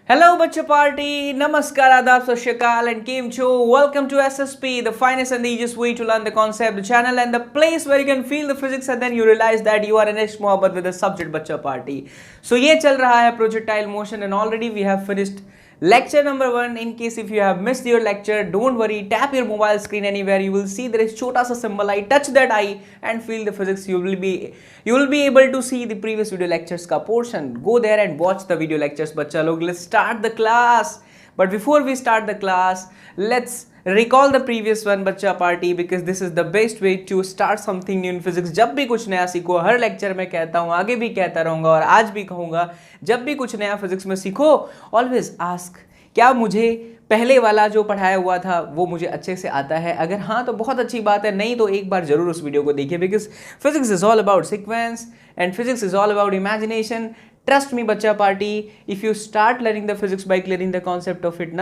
Hello, Bacha Party. Namaskar, Adab, Sat Shri Akal, and Kim Cho. Welcome to SSP, the finest and the easiest way to learn the concept, the channel, and the place where you can feel the physics, and then you realize that you are an ex mohabbat with the subject Bacha Party. So, ये चल रहा है projectile motion, and already we have finished lecture number 1. In case if you have missed your lecture, don't worry. Tap your mobile screen anywhere. You will see there is chota sa symbol. I touch that eye and feel the physics. You will be able to see the previous video lectures ka portion. Go there and watch the video lectures. Bachcha log, let's start the class. But before we start the class, let's recall the previous one बच्चा party, because this is the best way to start something new in physics. जब भी कुछ नया सीखो, हर lecture में कहता हूँ, आगे भी कहता रहूँगा और आज भी कहूँगा, जब भी कुछ नया फिजिक्स में सीखो ऑलवेज आस्क क्या मुझे पहले वाला जो पढ़ाया हुआ था वो मुझे अच्छे से आता है। अगर हाँ तो बहुत अच्छी बात है, नहीं तो एक बार जरूर उस वीडियो को देखिए, because physics is all about sequence and physics is all about imagination. Trust me, Bacha Party, if you start learning the physics by clearing the concept of it,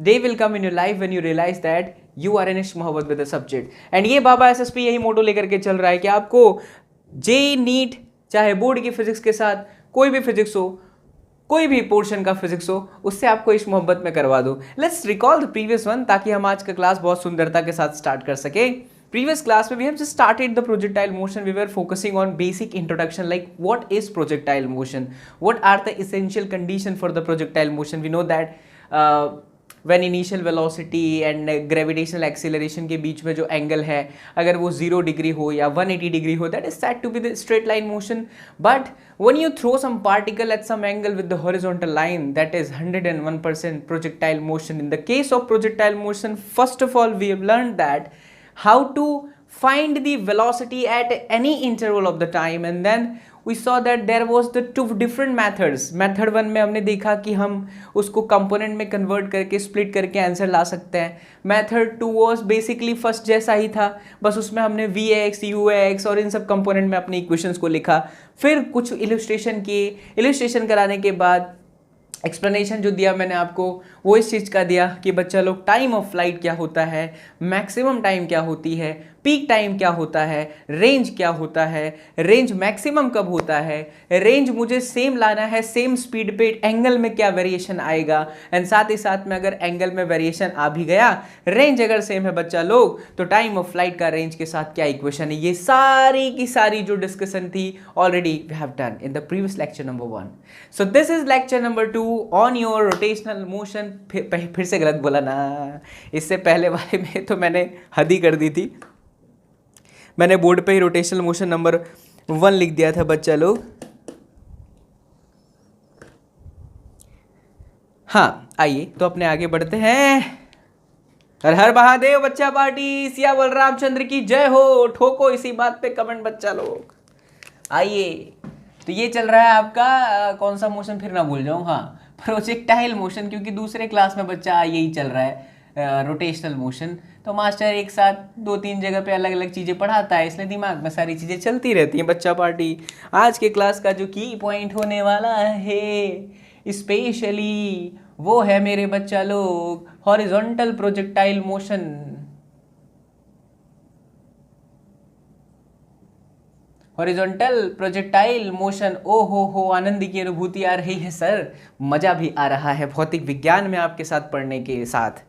they will come in your life when you realize that you are an ish mohabbat with the subject. And ये बाबा SSP यही मोटो लेकर के चल रहा है कि आपको JEE NEET चाहे बोर्ड की फिजिक्स के साथ कोई भी फिजिक्स हो, कोई भी पोर्शन का फिजिक्स हो, उससे आपको इस मोहब्बत में करवा दो. Let's recall the previous one ताकि हम आज का क्लास बहुत सुंदरता के साथ स्टार्ट कर सके. Previous class we have just started the projectile motion. We were focusing on basic introduction like what is projectile motion, what are the essential condition for the projectile motion. We know that when initial velocity and gravitational acceleration के बीच में जो angle है अगर वो 0 degree हो या 180 degree हो, that is said to be the straight line motion. But when you throw some particle at some angle with the horizontal line, that is 101% projectile motion. In the case of projectile motion, first of all we have learned that how to find the velocity at any interval of the time, and then we saw that there was the two different methods. Method 1 में हमने देखा कि हम उसको component में convert करके split करके answer ला सकते हैं. मेथड 2 वाज बेसिकली फर्स्ट जैसा ही था, बस उसमें हमने वी एक्स यू एक्स और इन सब कंपोनेंट में अपनी इक्वेशंस को लिखा. फिर कुछ इलस्ट्रेशन किए, इलस्ट्रेशन कराने के बाद एक्सप्लेनेशन जो दिया मैंने आपको वो इस चीज़ का दिया कि बच्चा लोग टाइम ऑफ फ्लाइट क्या होता है, मैक्सिमम टाइम क्या होती है, पीक टाइम क्या होता है, रेंज क्या होता है, रेंज मैक्सिमम कब होता है, रेंज मुझे सेम लाना है, सेम स्पीड पे एंगल में क्या वेरिएशन आएगा, एंड साथ ही साथ में अगर एंगल में वेरिएशन आ भी गया, रेंज अगर सेम है बच्चा लोग, तो टाइम ऑफ फ्लाइट का रेंज के साथ क्या इक्वेशन है. ये सारी की सारी जो डिस्कशन थी already we have done in the previous lecture number 1. So this is lecture number 2 on your rotational motion. फिर से गलत बोला ना, इससे पहले वाले में तो मैंने हद ही कर दी थी. मैंने बोर्ड पे ही रोटेशनल मोशन नंबर 1 लिख दिया था बच्चा लोग. हाँ आइए तो अपने आगे बढ़ते हैं. हर हर महादेव बच्चा पार्टी, सिया बलरामचंद्र की जय हो. ठोको इसी बात पे कमेंट बच्चा लोग. आइए तो ये चल रहा है आपका कौन सा मोशन, फिर ना भूल जाऊं, हाँ प्रोजेक्टाइल मोशन, क्योंकि दूसरे क्लास में बच्चा यही चल रहा है रोटेशनल मोशन. तो मास्टर एक साथ 2-3 जगह पे अलग अलग चीज़ें पढ़ाता है, इसलिए दिमाग में सारी चीज़ें चलती रहती हैं बच्चा पार्टी. आज के क्लास का जो की पॉइंट होने वाला है स्पेशली वो है मेरे बच्चा लोग horizontal projectile motion. Horizontal projectile motion. ओ हो आनंद की अनुभूति आ रही है सर, मज़ा भी आ रहा है भौतिक विज्ञान में आपके साथ पढ़ने के साथ.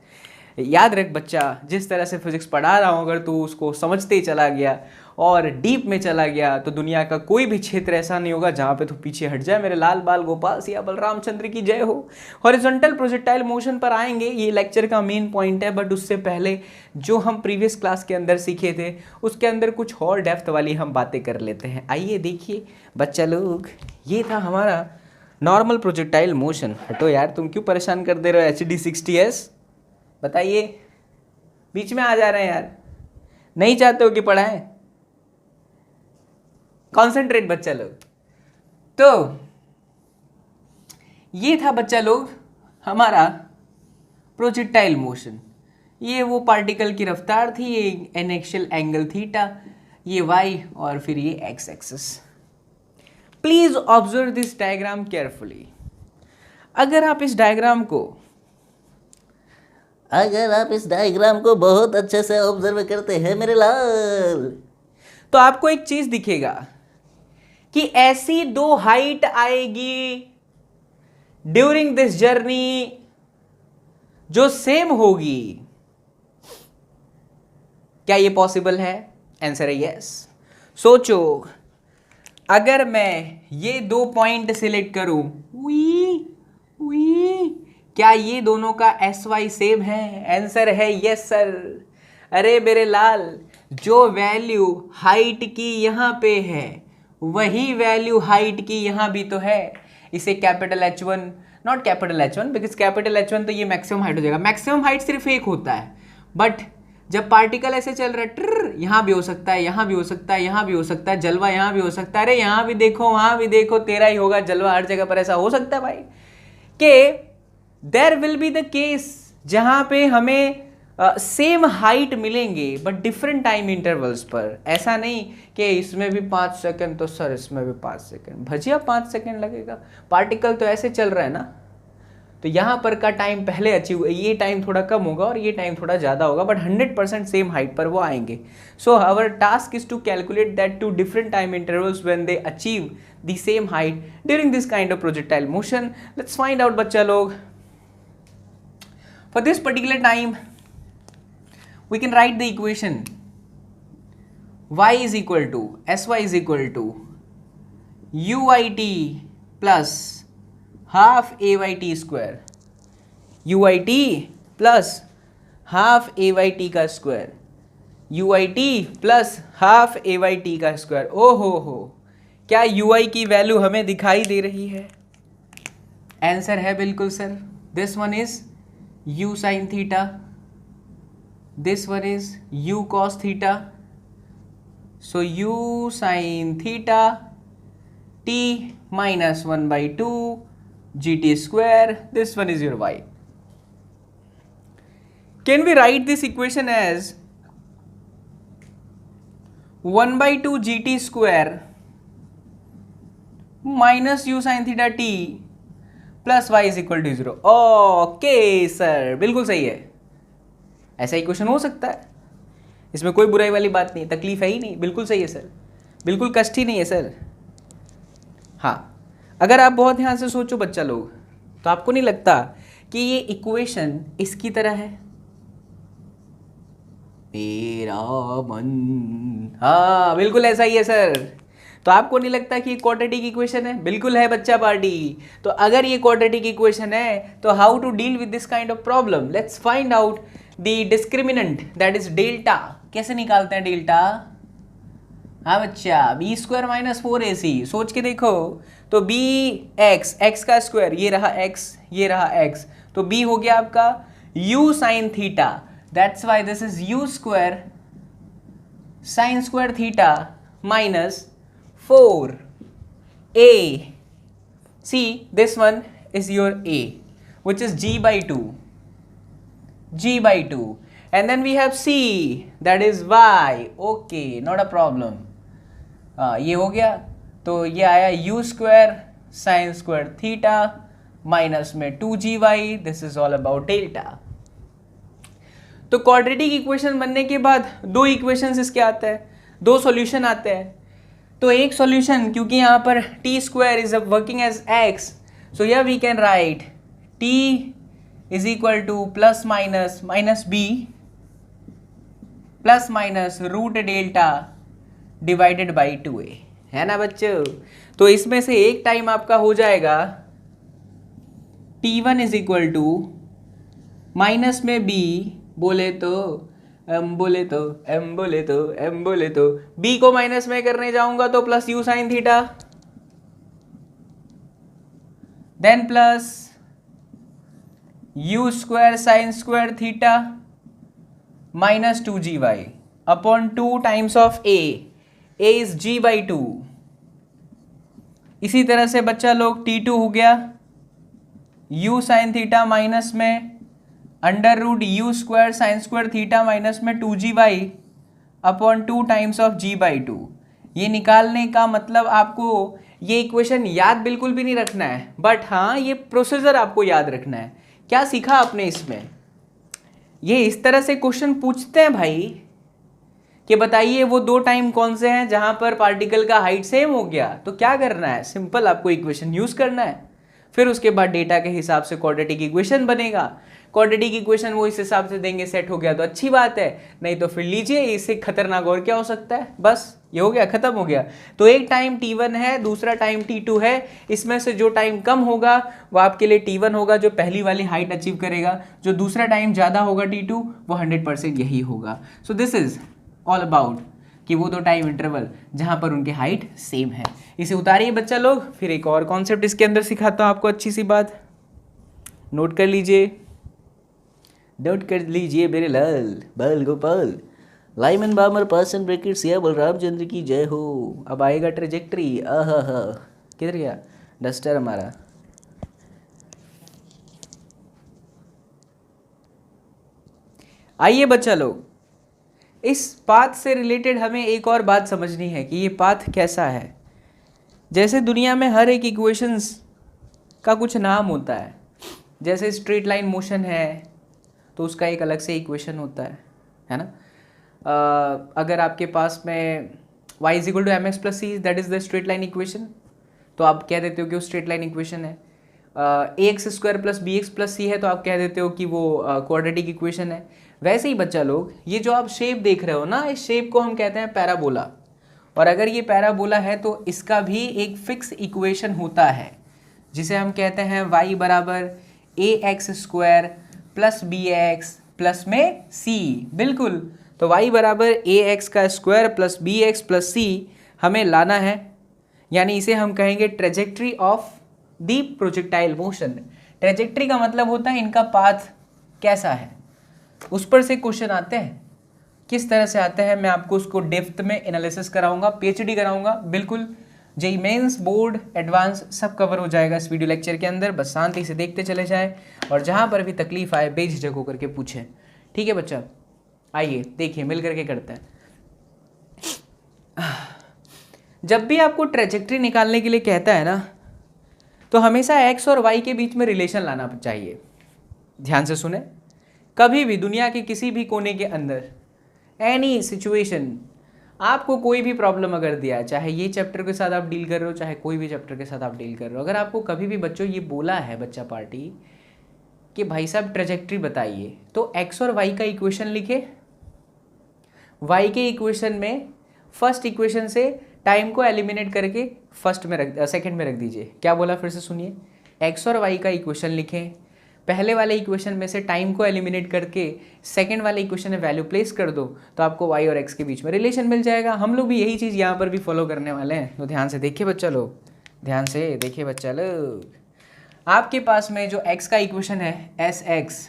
याद रख बच्चा, जिस तरह से फिजिक्स पढ़ा रहा हूँ अगर तू उसको समझते ही चला गया और डीप में चला गया तो दुनिया का कोई भी क्षेत्र ऐसा नहीं होगा जहाँ पे तू पीछे हट जाए. मेरे लाल बाल गोपाल सिया बलरामचंद्र की जय हो. हॉरिजॉन्टल प्रोजेक्टाइल मोशन पर आएंगे, ये लेक्चर का मेन पॉइंट है. बट उससे पहले जो हम प्रीवियस क्लास के अंदर सीखे थे उसके अंदर कुछ और डेप्थ वाली हम बातें कर लेते हैं. आइए देखिए बच्चा लोग, ये था हमारा नॉर्मल प्रोजेक्टाइल मोशन. हटो यार, तुम क्यों परेशान कर दे रहे हो HD60S, बताइए, बीच में आ जा रहे हैं यार, नहीं चाहते हो कि पढ़ाएं. कॉन्सेंट्रेट बच्चा लोग. तो ये था बच्चा लोग हमारा प्रोजेक्टाइल मोशन. ये वो पार्टिकल की रफ्तार थी, ये इनिशियल एंगल थीटा, ये वाई और फिर ये x axis. Please observe this diagram carefully. अगर आप इस डायग्राम को बहुत अच्छे से ऑब्जर्व करते हैं मेरे लाल, तो आपको एक चीज दिखेगा कि ऐसी दो हाइट आएगी ड्यूरिंग दिस जर्नी जो सेम होगी। क्या ये पॉसिबल है? आंसर है यस। सोचो, अगर मैं ये 2 पॉइंट सिलेक्ट करूं, क्या ये दोनों का SY सेम है? आंसर है यस सर। अरे मेरे लाल, जो वैल्यू हाइट की यहाँ पे है वही वैल्यू हाइट की यहाँ भी तो है। इसे capital H1, not capital H1 because capital H1 तो ये मैक्सिमम हाइट हो जाएगा। मैक्सिमम हाइट सिर्फ एक होता है, बट जब पार्टिकल ऐसे चल रहा है ट्र, यहाँ भी हो सकता है, यहाँ भी हो सकता है, यहाँ भी हो सकता है, जलवा यहाँ भी हो सकता है। अरे यहाँ भी देखो, वहाँ भी देखो, तेरा ही होगा जलवा, हर जगह पर ऐसा हो सकता है भाई। कि there will be the case जहाँ पे हमें सेम हाइट मिलेंगे बट डिफरेंट टाइम इंटरवल्स पर। ऐसा नहीं कि इसमें भी 5 सेकंड तो सर इसमें भी 5 सेकंड, भजिया 5 सेकंड लगेगा, पार्टिकल तो ऐसे चल रहा है ना। तो यहाँ पर का टाइम पहले अचीव, ये टाइम थोड़ा कम होगा और ये टाइम थोड़ा ज़्यादा होगा, बट 100% सेम हाइट पर वो आएंगे। So our task is to calculate that two different time intervals when they achieve the same height during this kind of projectile motion. Let's find out बच्चा लोग। For this particular time we can write the equation y is equal to sy is equal to uit plus half ayt square, uit plus half ayt का square, uit plus half ayt का square. ओ हो, क्या ui की value हमें दिखाई दे रही है? आंसर है बिल्कुल sir, this one is u sin theta, this one is u cos theta, so u sin theta t minus 1 by 2 gt square, this one is your y. Can we write this equation as 1 by 2 gt square minus u sin theta t plus y is equal to 0? Okay sir, बिल्कुल सही है, ऐसा equation हो सकता है, इसमें कोई बुराई वाली बात नहीं, तकलीफ है ही नहीं, बिल्कुल सही है सर, बिल्कुल कष्ट ही नहीं है सर। हाँ, अगर आप बहुत ध्यान से सोचो बच्चा लोग, तो आपको नहीं लगता कि ये इक्वेशन इसकी तरह है? मेरा मन, हाँ बिल्कुल ऐसा ही है सर। तो आपको नहीं लगता कि ये क्वाड्रेटिक इक्वेशन है? बिल्कुल है बच्चा पार्टी। तो अगर ये क्वाड्रेटिक इक्वेशन है तो how to deal with this kind of problem? Let's find out the discriminant that is delta. कैसे निकालते हैं डेल्टा? हाँ बच्चा, बी स्क्वायर माइनस 4ac, सोच के देखो। तो बी एक्स का स्क्वायर, ये रहा एक्स, ये रहा एक्स, तो बी हो गया आपका you sine theta, that's why this is you square sine square theta minus 4a. see this one is your a which is g by 2, and then we have c that is y. okay, not a problem. ये हो गया, तो ये आया u square sine square theta minus में 2gy, this is all about delta. तो quadratic equation बनने के बाद दो इक्वेशंस इसके आते हैं, दो सॉल्यूशन आते हैं। तो एक सॉल्यूशन, क्योंकि यहाँ पर T square is working as X, so here we can write T is equal to plus minus B plus minus root delta divided by 2a, है ना बच्चों। तो इसमें से एक टाइम आपका हो जाएगा t1 is equal to minus में b बोले तो m बोले तो m बोले तो m बोले तो b को माइनस में करने जाऊंगा तो plus u sine theta, then plus u square sine square theta minus 2gy upon 2 times of a is g by 2। इसी तरह से बच्चा लोग t2 हो गया u साइन थीटा माइनस में under root U square sine square theta minus में 2gy upon 2 times of g by 2। ये निकालने का मतलब आपको ये इक्वेशन याद बिल्कुल भी नहीं रखना है, बट हाँ ये प्रोसीजर आपको याद रखना है। क्या सीखा आपने इसमें? ये इस तरह से क्वेश्चन पूछते हैं भाई कि बताइए वो दो टाइम कौन से हैं जहां पर पार्टिकल का हाइट सेम हो गया, तो क्या करना है? सिंपल आपको इक्वेशन यूज करना है। फिर उसके बाद डेटा के हिसाब से क्वाड्रेटिक इक्वेशन बनेगा। क्वाड्रेटिक इक्वेशन वो इस हिसाब से देंगे, सेट हो गया तो अच्छी बात है, नहीं तो फिर लीजिए इससे खतरनाक और क्या हो सकता है। बस ये हो गया, खत्म हो गया। तो एक टाइम t1 है, दूसरा टाइम t2 है, इसमें से जो टाइम कम होगा वो आपके लिए t1 होगा, जो पहली वाली हाइट अचीव करेगा। जो दूसरा टाइम ज़्यादा होगा t2, वो 100% यही होगा। सो दिस इज ऑल अबाउट कि वो दो टाइम इंटरवल जहाँ पर उनके हाइट सेम है। इसे उतारिए बच्चा लोग, फिर एक और कॉन्सेप्ट इसके अंदर सिखाता हूँ आपको, अच्छी सी बात नोट कर लीजिए, नोट कर लीजिए मेरे लाल बाल Gopal. Lyman बामर person bracket Siya Balram चंद्र की जय हो। अब आएगा ट्रेजेक्ट्री। आहा हा, किधर गया डस्टर हमारा। आइए बच्चा लोग, इस पाथ से रिलेटेड हमें एक और बात समझनी है कि ये पाथ कैसा है। जैसे दुनिया में हर एक इक्वेशंस का कुछ नाम होता है, जैसे स्ट्रेट लाइन मोशन है तो उसका एक अलग से इक्वेशन होता है ना। अगर आपके पास में y = mx + c that is the straight line equation, तो आप कह देते हो कि वो स्ट्रेट लाइन इक्वेशन है। ax² + bx + c है तो आप कह देते हो कि वो क्वाड्रेटिक इक्वेशन है। वैसे ही बच्चा लोग, ये जो आप शेप देख रहे हो ना, इस शेप को हम कहते हैं पैराबोला। और अगर ये पैराबोला है तो इसका भी एक फिक्स इक्वेशन होता है जिसे हम कहते हैं y = ax² + bx प्लस में c। बिल्कुल, तो y = ax² + bx + c हमें लाना है, यानी इसे हम कहेंगे trajectory of the projectile motion. Trajectory का मतलब होता है इनका पाथ कैसा है, उस पर से क्वेश्चन आते हैं। किस तरह से आते हैं मैं आपको उसको डेप्थ में एनालिसिस कराऊंगा, पीएचडी कराऊंगा। बिल्कुल, जेईई मेंस, बोर्ड, एडवांस सब कवर हो जाएगा इस वीडियो लेक्चर के अंदर। बस शांति से देखते चले जाएं और जहां पर भी तकलीफ आए बेझिझक होकर के पूछें। ठीक है बच्चा, आइए देखिए मिल करके करते हैं। जब भी आपको ट्रेजेक्ट्री निकालने के लिए कहता है ना, तो हमेशा x और y के बीच में रिलेशन लाना चाहिए। ध्यान से सुने, कभी भी दुनिया के किसी भी कोने के अंदर एनी सिचुएशन, आपको कोई भी प्रॉब्लम अगर दिया है, चाहे ये चैप्टर के साथ आप डील कर रहे हो, चाहे कोई भी चैप्टर के साथ आप डील कर रहे हो, अगर आपको कभी भी बच्चों ये बोला है बच्चा पार्टी कि भाई साहब ट्रेजेक्ट्री बताइए, तो x और y का इक्वेशन लिखे। y के इक्वेशन में फर्स्ट इक्वेशन से टाइम को एलिमिनेट करके सेकंड में रख दीजिए। क्या बोला फिर से सुनिए, x और y का इक्वेशन लिखें, पहले वाले इक्वेशन में से टाइम को एलिमिनेट करके सेकंड वाले इक्वेशन में वैल्यू प्लेस कर दो, तो आपको y और x के बीच में रिलेशन मिल जाएगा। हम लोग भी यही चीज़ यहाँ पर भी फॉलो करने वाले हैं, तो ध्यान से देखिए बच्चा लोग, ध्यान से देखिए बच्चा लोग। आपके पास में जो x का इक्वेशन है sx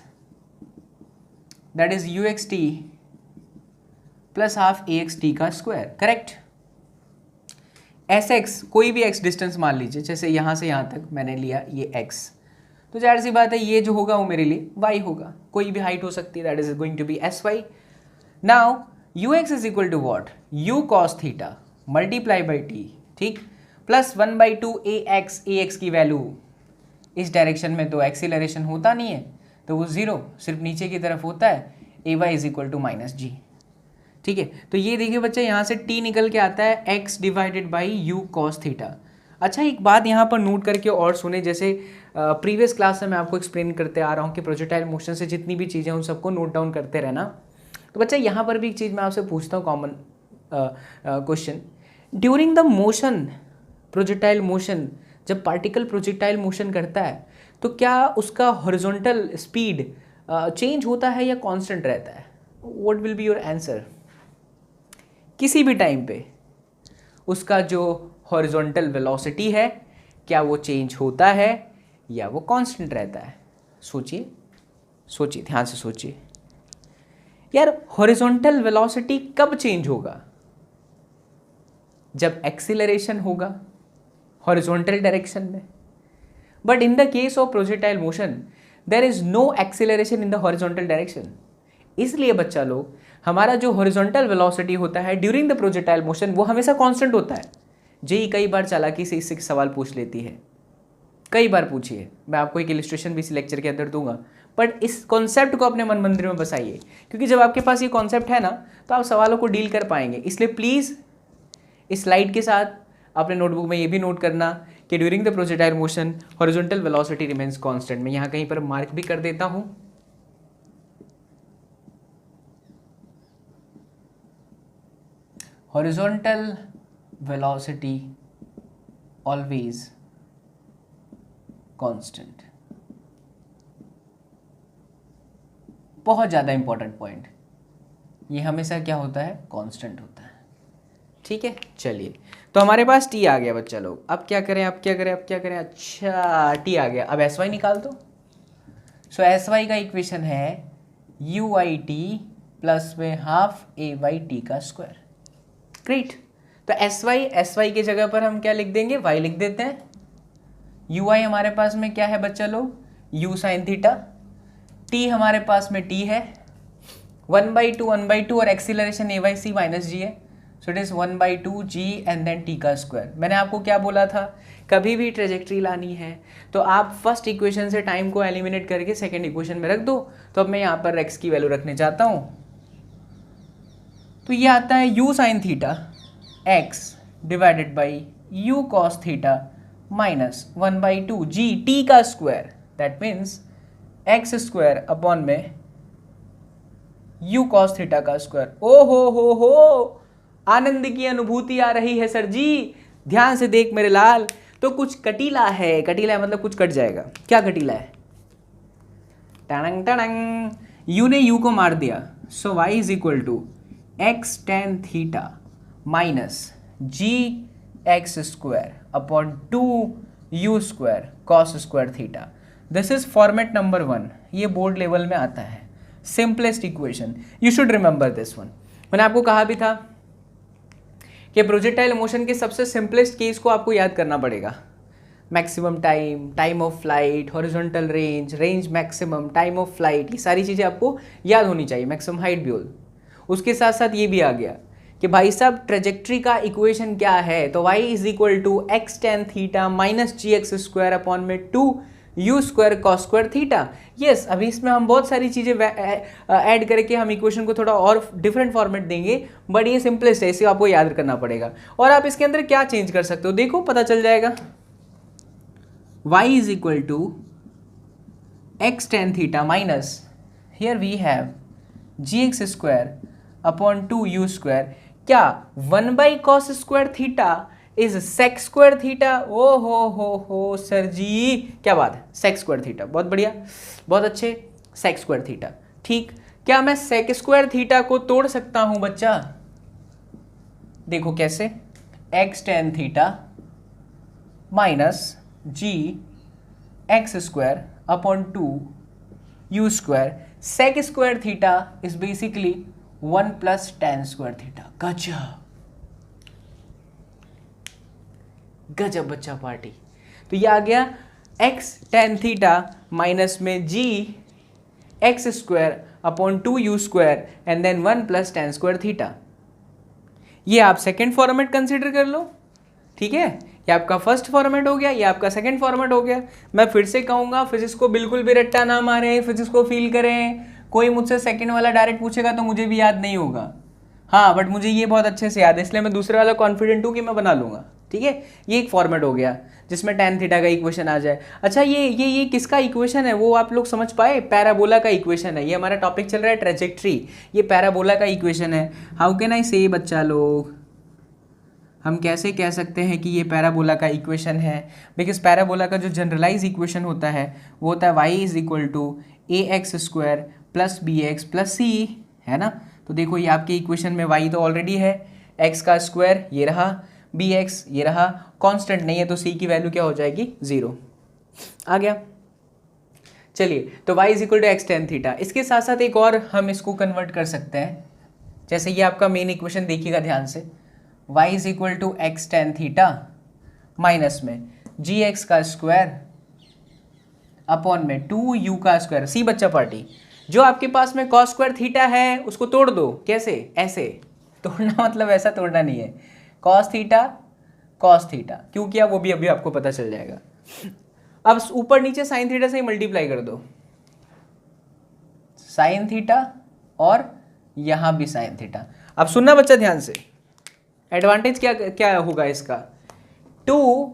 that is uxt + ½ axt का स्क्वायर, करेक्ट। sx कोई भी x डिस्टेंस मान लीजिए, जैसे यहाँ से यहाँ तक मैंने लिया ये x, तो जाहिर सी बात है ये जो होगा वो मेरे लिए y होगा। कोई भी हाइट हो सकती है, that is going to be sy। Now ux is equal to what, u cos theta multiply by t, ठीक, प्लस 1/2 ax की वैल्यू इस डायरेक्शन में तो एक्सीलरेशन होता नहीं है, तो वो जीरो सिर्फ नीचे की तरफ होता है, ay is equal to -g। ठीक है, तो ये देखिए बच्चे, यहाँ से t निकल के आता है x divided by u cos theta. अच्छा, एक बात यहाँ पर नोट करके और सुने, जैसे प्रीवियस क्लास में मैं आपको एक्सप्लेन करते आ रहा हूँ कि प्रोजेक्टाइल मोशन से जितनी भी चीज़ें उन सबको नोट डाउन करते रहना। तो बच्चा यहाँ पर भी एक चीज़ मैं आपसे पूछता हूँ, common question, during the motion, projectile motion, जब पार्टिकल प्रोजेक्टाइल मोशन करता है तो क्या उसका हॉरिजॉन्टल स्पीड चेंज होता है या कांस्टेंट रहता है? What will be your answer? किसी भी टाइम पे उसका जो हॉरिजॉन्टल वेलोसिटी है, क्या वो चेंज होता है या वो कांस्टेंट रहता है? सोचिए सोचिए, ध्यान से सोचिए यार। हॉरिजॉन्टल वेलोसिटी कब चेंज होगा? जब एक्सीलरेशन होगा हॉरिजॉन्टल डायरेक्शन में। But in the case of projectile motion there is no acceleration in the horizontal direction. इसलिए बच्चा लोग, हमारा जो हॉरिजॉन्टल वेलोसिटी होता है ड्यूरिंग द प्रोजेक्टाइल मोशन वो हमेशा कांस्टेंट होता है। जेईई कई बार चालाकी से इससे सवाल पूछ लेती है, कई बार पूछिए, मैं आपको एक इलिस्ट्रेशन भी इस लेक्चर के अंदर दूंगा। बट इस कॉन्सेप्ट को अपने मन मंदिर में बसाइए, क्योंकि जब आपके पास ये कॉन्सेप्ट है ना तो आप सवालों को डील कर पाएंगे। इसलिए प्लीज़ इस स्लाइड के साथ अपने नोटबुक में ये भी नोट करना कि during the projectile motion horizontal velocity remains constant. मैं यहाँ कहीं पर मार्क भी कर देता हूँ। Horizontal velocity always constant. बहुत ज़्यादा इंपॉर्टेंट पॉइंट, ये हमेशा क्या होता है, कांस्टेंट होता है। ठीक है, चलिए तो हमारे पास टी आ गया बच्चा लोग। अब क्या करें, अच्छा टी आ गया, अब एस वाई निकाल दो। सो एस वाई का इक्वेशन है यू आई टी प्लस में हाफ ए वाई टी का स्क्वायर। ग्रेट। तो एस वाई की जगह पर हम क्या लिख देंगे, वाई लिख देते हैं। यू आई हमारे पास में क्या है बच्चा लोग, यू साइन थीटा। टी हमारे पास में टी है 1/2 और acceleration a by c minus g है। So it is 1/2 ji and then t का स्क्वायर। मैंने आपको क्या बोला था, कभी भी ट्रेजेक्ट्री लानी है तो आप फर्स्ट इक्वेशन से टाइम को एलिमिनेट करके सेकेंड इक्वेशन में रख दो। तो अब मैं यहाँ पर एक्स की वैल्यू रखने चाहता हूँ, तो ये आता है u sine theta x divided by u cos theta minus 1/2 g T का square. That means x square upon में यू कॉस थीटा का स्क्वायर। ओ हो, आनंद की अनुभूति आ रही है सर जी, ध्यान से देख मेरे लाल। तो कुछ कटीला है, मतलब कुछ कट जाएगा। क्या कटीला है, टनंग टनंग, यू ने यू को मार दिया। So Y is equal to x tan theta minus ji x square upon 2 you square cos square theta. This is format number 1, ये बोर्ड लेवल में आता है। Simplest equation, you should remember this one. मैंने आपको कहा भी था कि प्रोजेक्टाइल मोशन के सबसे सिंपलेस्ट केस को आपको याद करना पड़ेगा। Maximum time, time of flight, horizontal range, range maximum, time of flight, ये सारी चीज़ें आपको याद होनी चाहिए। मैक्सिमम हाइट भी हो। उसके साथ साथ ये भी आ गया कि भाई साहब ट्रेजेक्ट्री का इक्वेशन क्या है, तो y is equal to x tan theta minus ji x square upon में 2 you square cos square theta. Yes, अभी इसमें हम बहुत सारी चीज़ें ऐड करके हम इक्वेशन को थोड़ा और डिफरेंट फॉर्मेट देंगे, बट ये सिंपलेस्ट है, इसे आपको याद करना पड़ेगा। और आप इसके अंदर क्या चेंज कर सकते हो, देखो पता चल जाएगा। y is equal to x tan theta minus here we have g x square upon 2 you square. क्या 1/cos square theta is sec square theta. ओ हो सर जी, क्या बात है, सेक स्क्वायर थीटा, बहुत बढ़िया, बहुत अच्छे, सेक स्क्वायर थीटा। ठीक, क्या मैं सेक स्क्वायर थीटा को तोड़ सकता हूं बच्चा, देखो कैसे, X tan theta minus ji x square upon 2 you square. Sec square theta is basically 1 plus tan square theta. गजब बच्चा पार्टी। तो ये आ गया एक्स टेन थीटा माइनस में जी x square upon 2 you square and then 1 plus tan square theta. ये आप second format consider कर लो। ठीक है, ये आपका फर्स्ट फॉर्मेट हो गया, ये आपका सेकेंड फॉर्मेट हो गया। मैं फिर से कहूँगा, फिजिक्स को बिल्कुल भी रट्टा ना मारें, फिजिक्स को फील करें। कोई मुझसे सेकेंड वाला डायरेक्ट पूछेगा तो मुझे भी याद नहीं होगा, हाँ, बट मुझे ये बहुत अच्छे से याद है, इसलिए मैं दूसरे वाला कॉन्फिडेंट हूँ कि मैं बना लूँगा। ठीक है, ये एक फॉर्मेट हो गया जिसमें tan थीटा का इक्वेशन आ जाए। अच्छा, ये किसका इक्वेशन है वो आप लोग समझ पाए, पैराबोला का इक्वेशन है। ये हमारा टॉपिक चल रहा है ट्रेजेक्ट्री, ये पैराबोला का इक्वेशन है। हाउ कैन आई से बच्चा लोग, हम कैसे कह सकते हैं कि ये पैराबोला का इक्वेशन है, बिकॉज पैराबोला का जो जनरलाइज इक्वेशन होता है वो होता है y is equal to a x square plus b x plus c, है ना। तो देखो ये आपके इक्वेशन में वाई तो ऑलरेडी है, एक्स का स्क्वायर ये रहा, बी एक्स ये रहा, कांस्टेंट नहीं है तो सी की वैल्यू क्या हो जाएगी, 0 आ गया। चलिए, तो y is equal to x tan theta. इसके साथ साथ एक और हम इसको कन्वर्ट कर सकते हैं, जैसे ये आपका मेन इक्वेशन देखिएगा ध्यान से, y is equal to x tan theta minus में जी एक्स का स्क्वायर अपॉन में 2 यू का स्क्वायर। सी बच्चा पार्टी, जो आपके पास में कॉस स्क्वायर थीटा है उसको तोड़ दो। कैसे, ऐसे तोड़ना, मतलब ऐसा तोड़ना नहीं है, कॉस थीटा क्यों किया वो भी अभी आपको पता चल जाएगा। अब ऊपर नीचे साइन थीटा से ही मल्टीप्लाई कर दो, साइन थीटा और यहां भी साइन थीटा। अब सुनना बच्चा ध्यान से, एडवांटेज क्या क्या होगा इसका, 2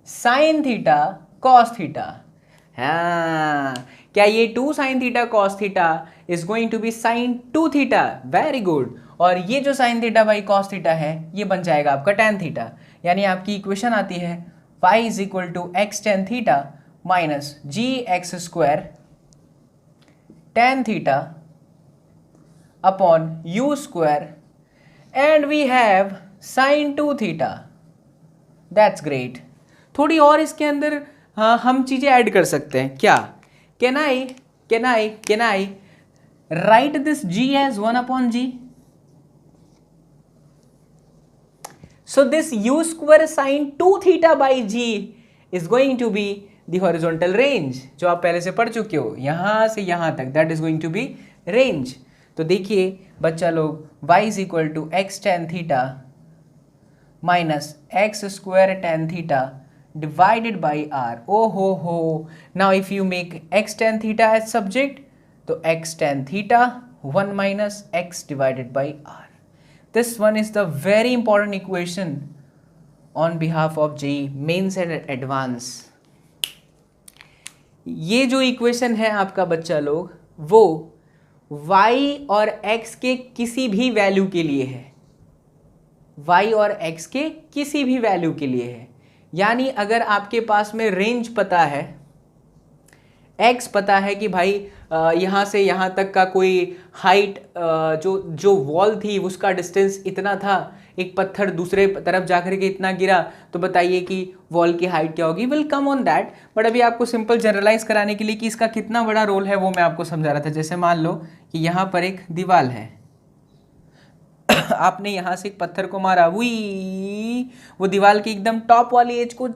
साइन थीटा कॉस थीटा। हाँ, क्या ये 2 sine theta cos theta is going to be sine 2 theta? Very good. और ये जो sine theta by cos theta है ये बन जाएगा आपका टेन थीटा। यानी आपकी इक्वेशन आती है y is equal to x tan theta minus ji x square tan theta upon you square and we have sine 2 theta. That's great. थोड़ी और इसके अंदर हम चीजें ऐड कर सकते हैं क्या? Can I write this g as 1 upon G? So this u square sin 2 theta by g is going to be the horizontal range, जो आप पहले से पढ़ चुके हो, यहां से यहां तक, that is going to be range। तो देखिए बच्चा लोग y is equal to x tan theta minus x square tan theta divided by r। oh ho, now if you make x tan theta as subject, तो x tan theta 1 minus x divided by r। This one is the very important equation on behalf of JEE Mains and Advance। ये जो equation है आपका बच्चा लोग वो y और x के किसी भी वैल्यू के लिए है, y और x के किसी भी वैल्यू के लिए है। यानी अगर आपके पास में रेंज पता है, x पता है कि भाई यहाँ से यहाँ तक का कोई हाइट जो वॉल थी उसका डिस्टेंस इतना था, एक पत्थर दूसरे तरफ जाकर के इतना गिरा, तो बताइए कि वॉल की हाइट क्या होगी। Will come on that, but अभी आपको सिंपल जनरलाइज कराने के लिए कि इसका कितना बड़ा रोल है वो मैं आपको समझा रहा था। जैसे मान लो कि यहाँ पर एक दीवार है आपने यहाँ से एक पत्थर को मारा, वो दीवार की एकदम टॉप वाली एज को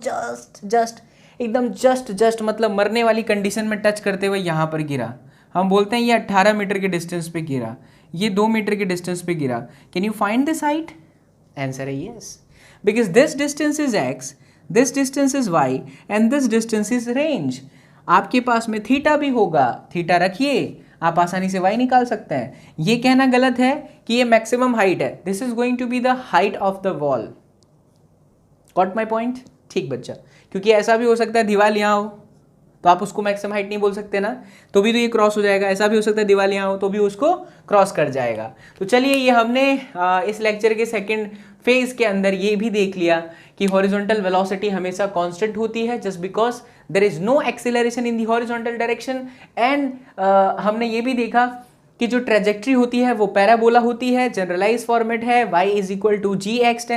जस्ट मतलब मरने वाली कंडीशन में टच करते हुए यहाँ पर गिरा। हम बोलते हैं ये 18 मीटर के डिस्टेंस पे गिरा, ये 2 मीटर के डिस्टेंस पे गिरा। Can you find this height? Answer है yes, because this distance is x, this distance is y and this distance is range. आपके पास में थीटा भी होगा, थीटा रखिए, आप आसानी से y निकाल सकते हैं। ये कहना गलत है कि ये मैक्सिमम हाइट है। This is going to be the height of the wall. Got my point? ठीक बच्चा, क्योंकि ऐसा भी हो सकता है दीवार यहाँ हो तो आप उसको मैक्सिमम हाइट नहीं बोल सकते ना, तो भी तो ये क्रॉस हो जाएगा। ऐसा भी हो सकता है दीवार यहाँ हो तो भी उसको क्रॉस कर जाएगा। तो चलिए ये हमने इस लेक्चर के सेकंड फेज के अंदर ये भी देख लिया कि हॉरिजॉन्टल वेलोसिटी हमेशा कांस्टेंट होती है just because there is no acceleration in the horizontal direction. And हमने ये भी देखा कि जो ट्रेजेक्ट्री होती है वो पैराबोला होती है। जनरलाइज फॉर्मेट है y is equal to x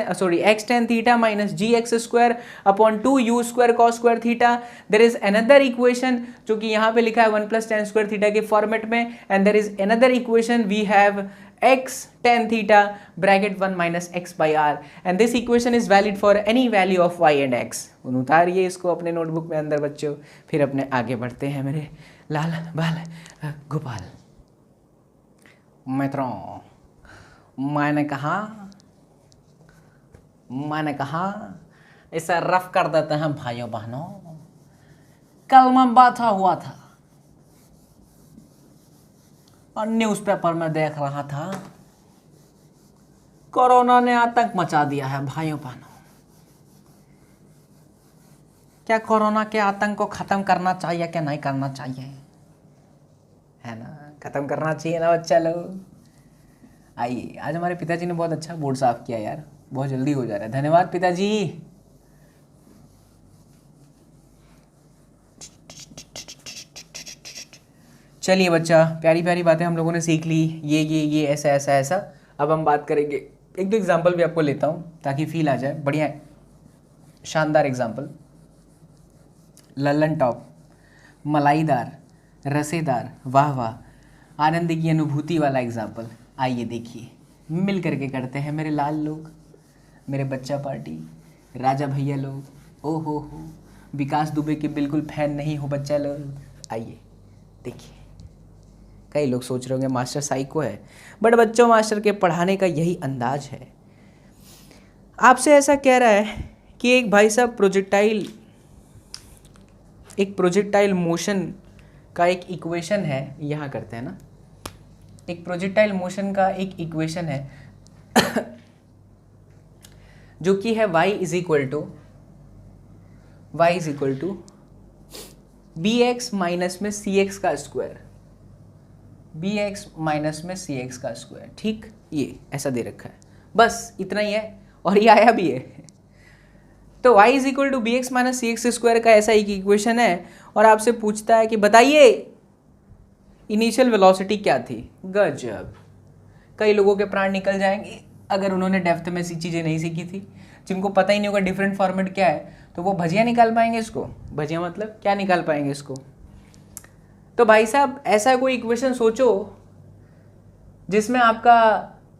tan theta minus ji x square upon 2 you square cos square theta. There is another equation जो कि यहाँ पे लिखा है 1 प्लस टेन स्क्वायर थीटा के फॉर्मेट में, and there is another equation we have x tan theta bracket 1 minus x by r, and this equation is valid for any value of y and x। उतारिए इसको अपने notebook में अंदर बच्चों, फिर अपने आगे बढ़ते हैं मेरे लाल बाल गोपाल मित्रों। मैंने कहा इसे रफ कर देते हैं भाइयों बहनों। कल मैं बैठा हुआ था और न्यूज़पेपर में देख रहा था कोरोना ने आतंक मचा दिया है भाइयों बहनों। क्या कोरोना के आतंक को खत्म करना चाहिए क्या नहीं करना चाहिए? है ना, खत्म करना चाहिए ना बच्चा लोग। आइए, आज हमारे पिताजी ने बहुत अच्छा बोर्ड साफ किया यार, बहुत जल्दी हो जा रहा है। धन्यवाद पिताजी। चलिए बच्चा, प्यारी प्यारी बातें हम लोगों ने सीख ली, ये ऐसा। अब हम बात करेंगे, एक दो एग्जाम्पल भी आपको लेता हूँ ताकि फील आ जाए। बढ़िया शानदार एग्जाम्पल, लल्लन टॉप, मलाईदार, रसेदार, वाह वाह, आनंद की अनुभूति वाला एग्जाम्पल। आइए देखिए, मिल करके करते हैं मेरे लाल लोग, मेरे बच्चा पार्टी, राजा भैया लोग। ओ हो, विकास दुबे के बिल्कुल फैन नहीं हो बच्चा लोग। आइए देखिए, कई लोग सोच रहे होंगे मास्टर साइको है, बट बच्चों मास्टर के पढ़ाने का यही अंदाज है। आपसे ऐसा कह रहा है कि एक भाई साहब प्रोजेक्टाइल मोशन का एक इक्वेशन है, यहाँ करते हैं ना, एक प्रोजेक्टाइल मोशन का एक इक्वेशन है जो कि है y is equal to y is equal to B X minus में सी एक्स का स्क्वायर, बी एक्स माइनस में सी एक्स का स्क्वायर, ठीक, ये ऐसा दे रखा है, बस इतना ही है और ये आया भी है। तो y is equal to B X minus C X square का ऐसा एक इक्वेशन है और आपसे पूछता है कि बताइए इनिशियल वेलोसिटी क्या थी। गजब, कई लोगों के प्राण निकल जाएंगे अगर उन्होंने डेप्थ में सी चीज़ें नहीं सीखी थी, जिनको पता ही नहीं होगा डिफरेंट फॉर्मेट क्या है, तो वो भजिया निकाल पाएंगे इसको। भजिया मतलब क्या निकाल पाएंगे इसको। तो भाई साहब ऐसा कोई इक्वेशन सोचो जिसमें आपका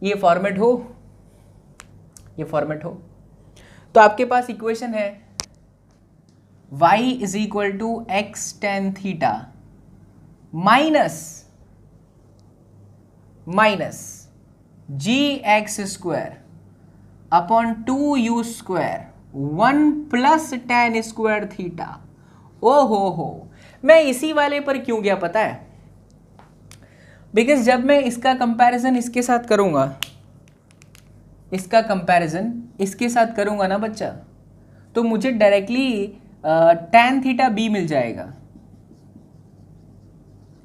ये फॉर्मेट हो, ये फॉर्मेट हो। तो आपके पास इक्वेशन है y is equal to x tan theta minus ji x square upon 2u square 1 plus tan square theta. ओ हो, मैं इसी वाले पर क्यों गया पता है? बिकॉज जब मैं इसका कंपैरिजन इसके साथ करूंगा, इसका कंपैरिजन इसके साथ करूंगा ना बच्चा, तो मुझे डायरेक्टली tan थीटा b मिल जाएगा।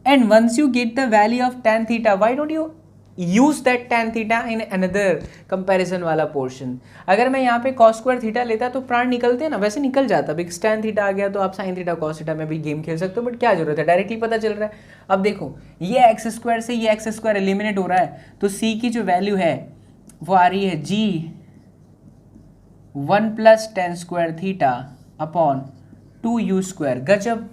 And once you get the value of tan theta, why don't you use that tan theta in another comparison वाला पोर्शन। अगर मैं यहाँ पे cos स्क्वायर थीटा लेता तो प्राण निकलते ना, वैसे निकल जाता, बिकॉज tan थीटा आ गया तो आप sin थीटा cos थीटा में भी गेम खेल सकते हो, बट क्या जरूरत है, डायरेक्टली पता चल रहा है। अब देखो ये एक्स स्क्वायर से ये एक्स स्क्वायर एलिमिनेट हो रहा है, तो c की जो वैल्यू है वो आ रही है g 1 plus tan square theta upon 2u square. गजब,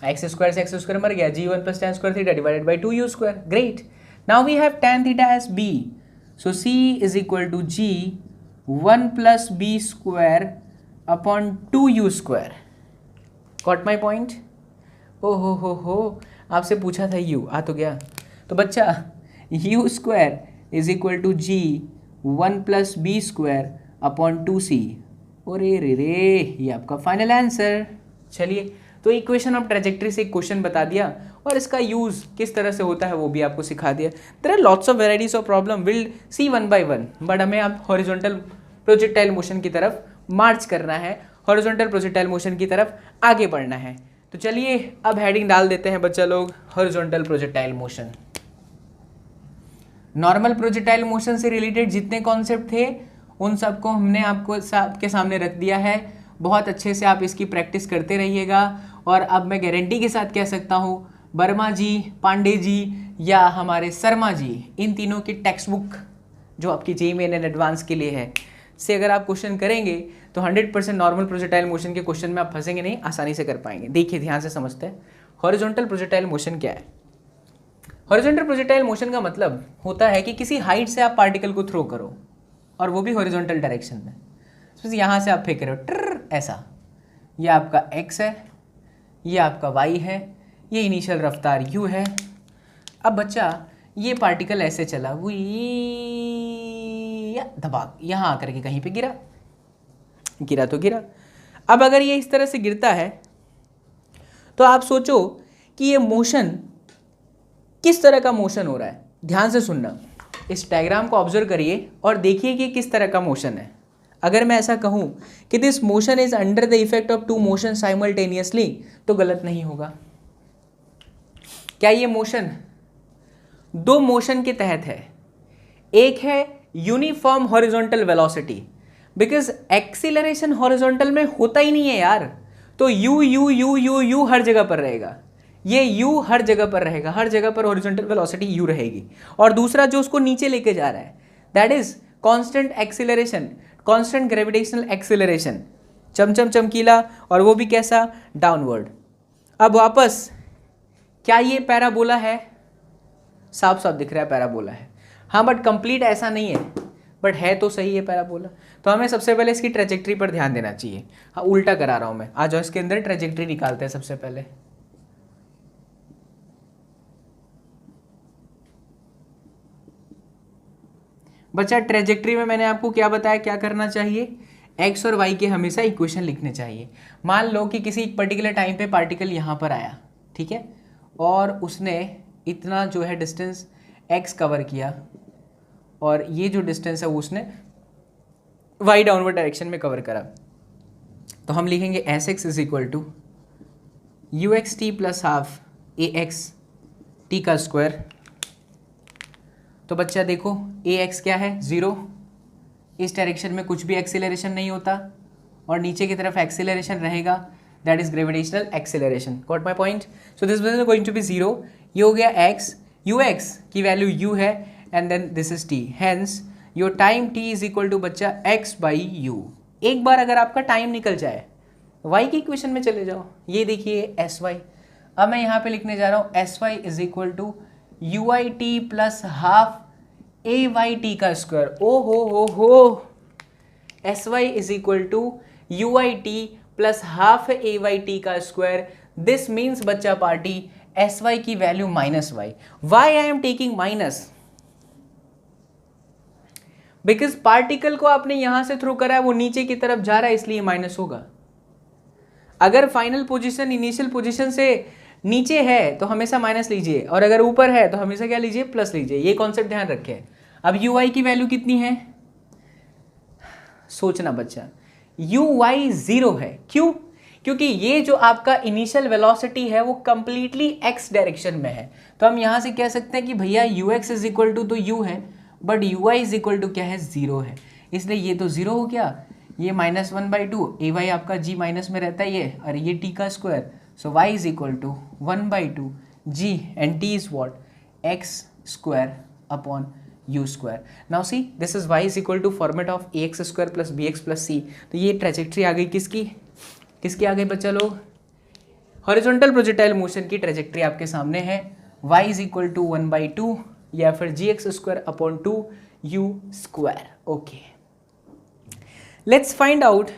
एक्स स्क्वायर से एक्स स्क्वायर मर गया, g 1 plus tan square theta divided by 2u square. Great, now we have tan theta as b, so c is equal to g 1 plus b square upon 2u square. Got my point? ओ हो, आपसे पूछा था u, आ तो गया। तो बच्चा u square is equal to g 1 plus B square upon 2c। और रे ये आपका फाइनल आंसर। चलिए, तो इक्वेशन ऑफ ट्रेजेक्ट्री से एक क्वेश्चन बता दिया और इसका यूज़ किस तरह से होता है वो भी आपको सिखा दिया। There are lots of varieties of problem, will see one by one, but हमें अब हॉरिजॉन्टल प्रोजेक्टाइल मोशन की तरफ मार्च करना है, हॉरिजॉन्टल प्रोजेक्टाइल मोशन की तरफ आगे बढ़ना है। तो चलिए अब हेडिंग डाल देते हैं बच्चा लोग, horizontal projectile motion. Normal projectile motion से रिलेटेड जितने कॉन्सेप्ट थे उन सबको हमने आपके सामने रख दिया है। बहुत अच्छे से आप इसकी प्रैक्टिस करते रहिएगा। और अब मैं गारंटी के साथ कह सकता हूँ, वर्मा जी, पांडे जी या हमारे शर्मा जी, इन तीनों की टेक्स्ट बुक जो आपकी JEE एडवांस के लिए है, से अगर आप क्वेश्चन करेंगे तो 100% नॉर्मल प्रोजेक्टाइल मोशन के क्वेश्चन में आप फंसेंगे नहीं, आसानी से कर पाएंगे। देखिए ध्यान से समझते हैं हॉरिजॉन्टल प्रोजेक्टाइल मोशन क्या है। हॉरिजॉन्टल प्रोजेक्टाइल मोशन का मतलब होता है कि किसी हाइट से आप पार्टिकल को थ्रो करो और वो भी हॉरिजॉन्टल डायरेक्शन में। तो यहाँ से आप फेंक रहे हो ट्र ऐसा, ये आपका x है, ये आपका y है, ये इनिशियल रफ्तार u है। अब बच्चा ये पार्टिकल ऐसे चला, वो धबाक यहाँ आकर के कहीं पे गिरा तो गिरा। अब अगर ये इस तरह से गिरता है तो आप सोचो कि ये मोशन किस तरह का मोशन हो रहा है। ध्यान से सुनना, इस डायग्राम को ऑब्जर्व करिए और देखिए कि किस तरह का मोशन है। अगर मैं ऐसा कहूँ कि this motion is under the effect of two motion simultaneously, तो गलत नहीं होगा। क्या ये मोशन दो मोशन के तहत है? एक है uniform horizontal velocity, because acceleration horizontal में होता ही नहीं है यार, तो यू हर जगह पर रहेगा, ये u हर जगह पर रहेगा, हर जगह पर हॉरिजॉन्टल वेलोसिटी u रहेगी। और दूसरा जो उसको नीचे लेके जा रहा है, that is constant acceleration, constant gravitational acceleration, चमचम चमकीला, और वो भी कैसा, डाउनवर्ड। अब वापस, क्या ये पैराबोला है? साफ साफ दिख रहा है पैराबोला है, हाँ, बट कंप्लीट ऐसा नहीं है, बट है तो सही है पैराबोला। तो हमें सबसे पहले इसकी ट्रेजेक्ट्री पर ध्यान देना चाहिए। हाँ, उल्टा करा रहा हूँ मैं, आ जाओ इसके अंदर ट्रेजेक्ट्री निकालते हैं सबसे पहले। बच्चा ट्रेजेक्ट्री में मैंने आपको क्या बताया, क्या करना चाहिए, एक्स और वाई के हमेशा इक्वेशन लिखने चाहिए। मान लो कि किसी पर्टिकुलर टाइम पे पार्टिकल यहाँ पर आया, ठीक है, और उसने इतना जो है डिस्टेंस एक्स कवर किया और ये जो डिस्टेंस है वो उसने वाई डाउनवर्ड डायरेक्शन में कवर करा। तो हम लिखेंगे S x is equal to you X T plus half A X T का स्क्वायर। तो बच्चा देखो ए एक्स क्या है 0, इस डायरेक्शन में कुछ भी एक्सेलरेशन नहीं होता और नीचे की तरफ एक्सेलरेशन रहेगा, that is gravitational acceleration. Got my point? So this is going to be 0, ये हो गया एक्स, यू एक्स की वैल्यू यू है and then this is T, hence your time T is equal to बच्चा X by U. एक बार अगर आपका टाइम निकल जाए वाई की इक्वेशन में चले जाओ, ये देखिए एस वाई। अब मैं यहाँ पे लिखने जा रहा हूँ S Y is equal to U I T plus half A Y T का स्क्वायर। ओ हो S Y is equal to U I T plus half A Y T का स्क्वायर। दिस मीन्स बच्चा पार्टी एस वाई की value minus Y. Why I am taking minus? Because particle को आपने यहां से थ्रो करा है, वो नीचे की तरफ जा रहा है, इसलिए माइनस होगा। अगर फाइनल पोजीशन इनिशियल पोजीशन से नीचे है तो हमेशा माइनस लीजिए, और अगर ऊपर है तो हमेशा क्या लीजिए, प्लस लीजिए। ये कॉन्सेप्ट ध्यान रखें। अब यू वाई की वैल्यू कितनी है, सोचना बच्चा। यू वाई 0 है, क्यों? क्योंकि ये जो आपका इनिशियल वेलोसिटी है वो कंप्लीटली एक्स डायरेक्शन में है। तो हम यहां से कह सकते हैं कि भैया U X is equal to तो यू है, but U Y is equal to क्या है, 0 है। इसलिए ये तो 0 हो गया, ये -1/2, ए वाई आपका जी माइनस में रहता है ये, और ये टी का square. So Y is equal to 1/2 ji and T is what, X square upon u square. Now see, this is y is equal to format of ax square plus bx plus c. तो ये trajectory आ गई किसकी आ गई बच्चा लोग, horizontal projectile motion की trajectory आपके सामने है। y is equal to 1/2 या फिर gx square upon 2u square. Okay. Let's find out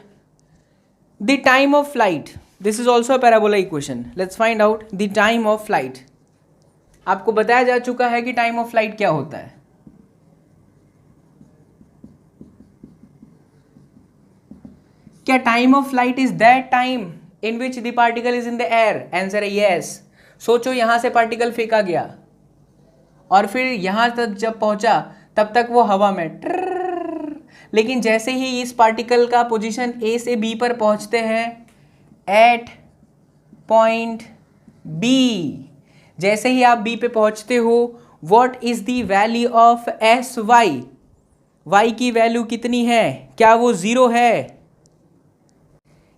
the time of flight. This is also a parabola equation. Let's find out the time of flight. आपको बताया जा चुका है कि टाइम ऑफ फ्लाइट क्या होता है। क्या time of flight is that time in which the particle is in the air? Answer है यस। सोचो यहां से पार्टिकल फेंका गया और फिर यहां तक जब पहुंचा तब तक वो हवा में लेकिन जैसे ही इस पार्टिकल का पोजीशन ए से बी पर पहुंचते हैं एट पॉइंट बी, जैसे ही आप बी पे पहुंचते हो, what is the value of S Y? Y की वैल्यू कितनी है? क्या वो 0 है?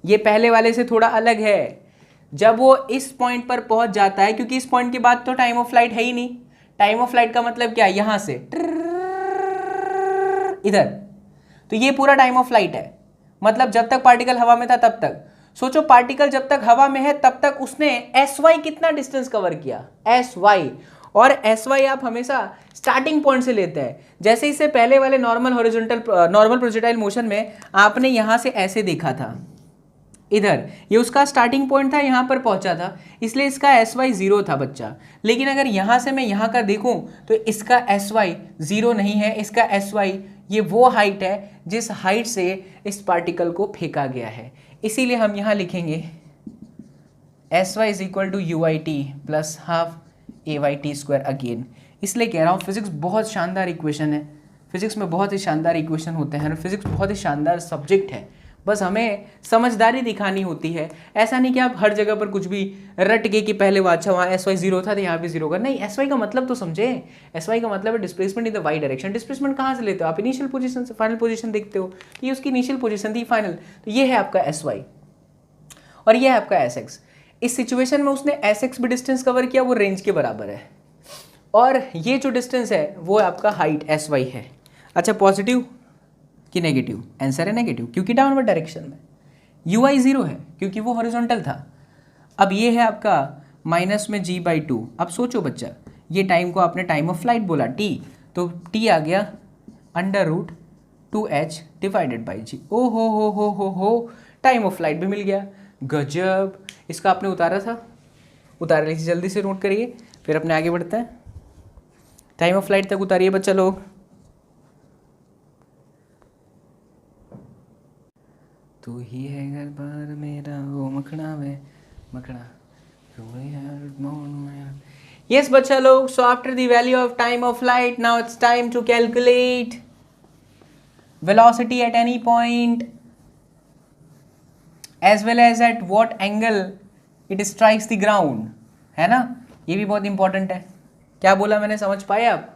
ये पहले वाले से थोड़ा अलग है। जब वो इस पॉइंट पर पहुंच जाता है, क्योंकि इस पॉइंट के बाद तो टाइम ऑफ फ्लाइट है ही नहीं। टाइम ऑफ फ्लाइट का मतलब क्या, यहां से इधर, तो ये पूरा टाइम ऑफ फ्लाइट है। मतलब जब तक पार्टिकल हवा में था तब तक। सोचो पार्टिकल जब तक हवा में है तब तक उसने एस वाई कितना डिस्टेंस कवर किया, एस वाई। और एस वाई आप हमेशा स्टार्टिंग पॉइंट से लेते हैं। जैसे इससे पहले वाले नॉर्मल प्रोजेक्टाइल मोशन में आपने यहां से ऐसे देखा था, इधर ये उसका स्टार्टिंग पॉइंट था, यहां पर पहुंचा था, इसलिए इसका एस वाई 0 था बच्चा। लेकिन अगर यहां से मैं यहां का देखूं तो इसका एस वाई 0 नहीं है, इसका एस वाई ये वो हाइट है जिस हाइट से इस पार्टिकल को फेंका गया है। इसीलिए हम यहां लिखेंगे S Y is equal to U I T plus half A Y T square again. इसलिए कह रहा हूँ फिजिक्स बहुत शानदार इक्वेशन है। फिजिक्स में बहुत ही शानदार इक्वेशन होते हैं और फिजिक्स बहुत ही शानदार सब्जेक्ट है। बस हमें समझदारी दिखानी होती है। ऐसा नहीं कि आप हर जगह पर कुछ भी रट के कि पहले वो अच्छा वहाँ एस वाई 0 था तो यहाँ पे 0 का नहीं। एस वाई का मतलब तो समझे। एस वाई का मतलब है displacement in the Y direction. Displacement कहाँ से लेते हो आप? इनिशियल पोजीशन से फाइनल पोजीशन देखते हो, ये उसकी इनिशियल पोजीशन थी, फाइनल। तो ये है आपका एस वाई और ये है आपका एस एक्स। इस सिचुएशन में उसने एस एक्स भी डिस्टेंस कवर किया, वो रेंज के बराबर है, और ये जो डिस्टेंस है वो आपका हाइट एस वाई है। अच्छा, पॉजिटिव कि नेगेटिव? आंसर है नेगेटिव, क्योंकि डाउनवर्ड डायरेक्शन में। यू आई 0 है क्योंकि वो हॉरिजॉन्टल था। अब ये है आपका माइनस में g/2। अब सोचो बच्चा, ये टाइम को आपने टाइम ऑफ फ्लाइट बोला t, तो t आ गया √2h डिवाइडेड बाई g। ओ हो, टाइम ऑफ फ्लाइट भी मिल गया। गजब। इसका आपने उतारा था, उतार लीजिए, जल्दी से नोट करिए, फिर अपने आगे बढ़ते हैं। टाइम ऑफ फ्लाइट तक उतारिए बच्चा लोग। तू ही है घर बार मेरा वो मखना वे मखना। Yes बच्चा लोग, so after the value of time of flight, now it's time to calculate velocity at any point. As well as at what angle it strikes the ground, है ना, ये भी बहुत इंपॉर्टेंट है। क्या बोला मैंने, समझ पाए आप?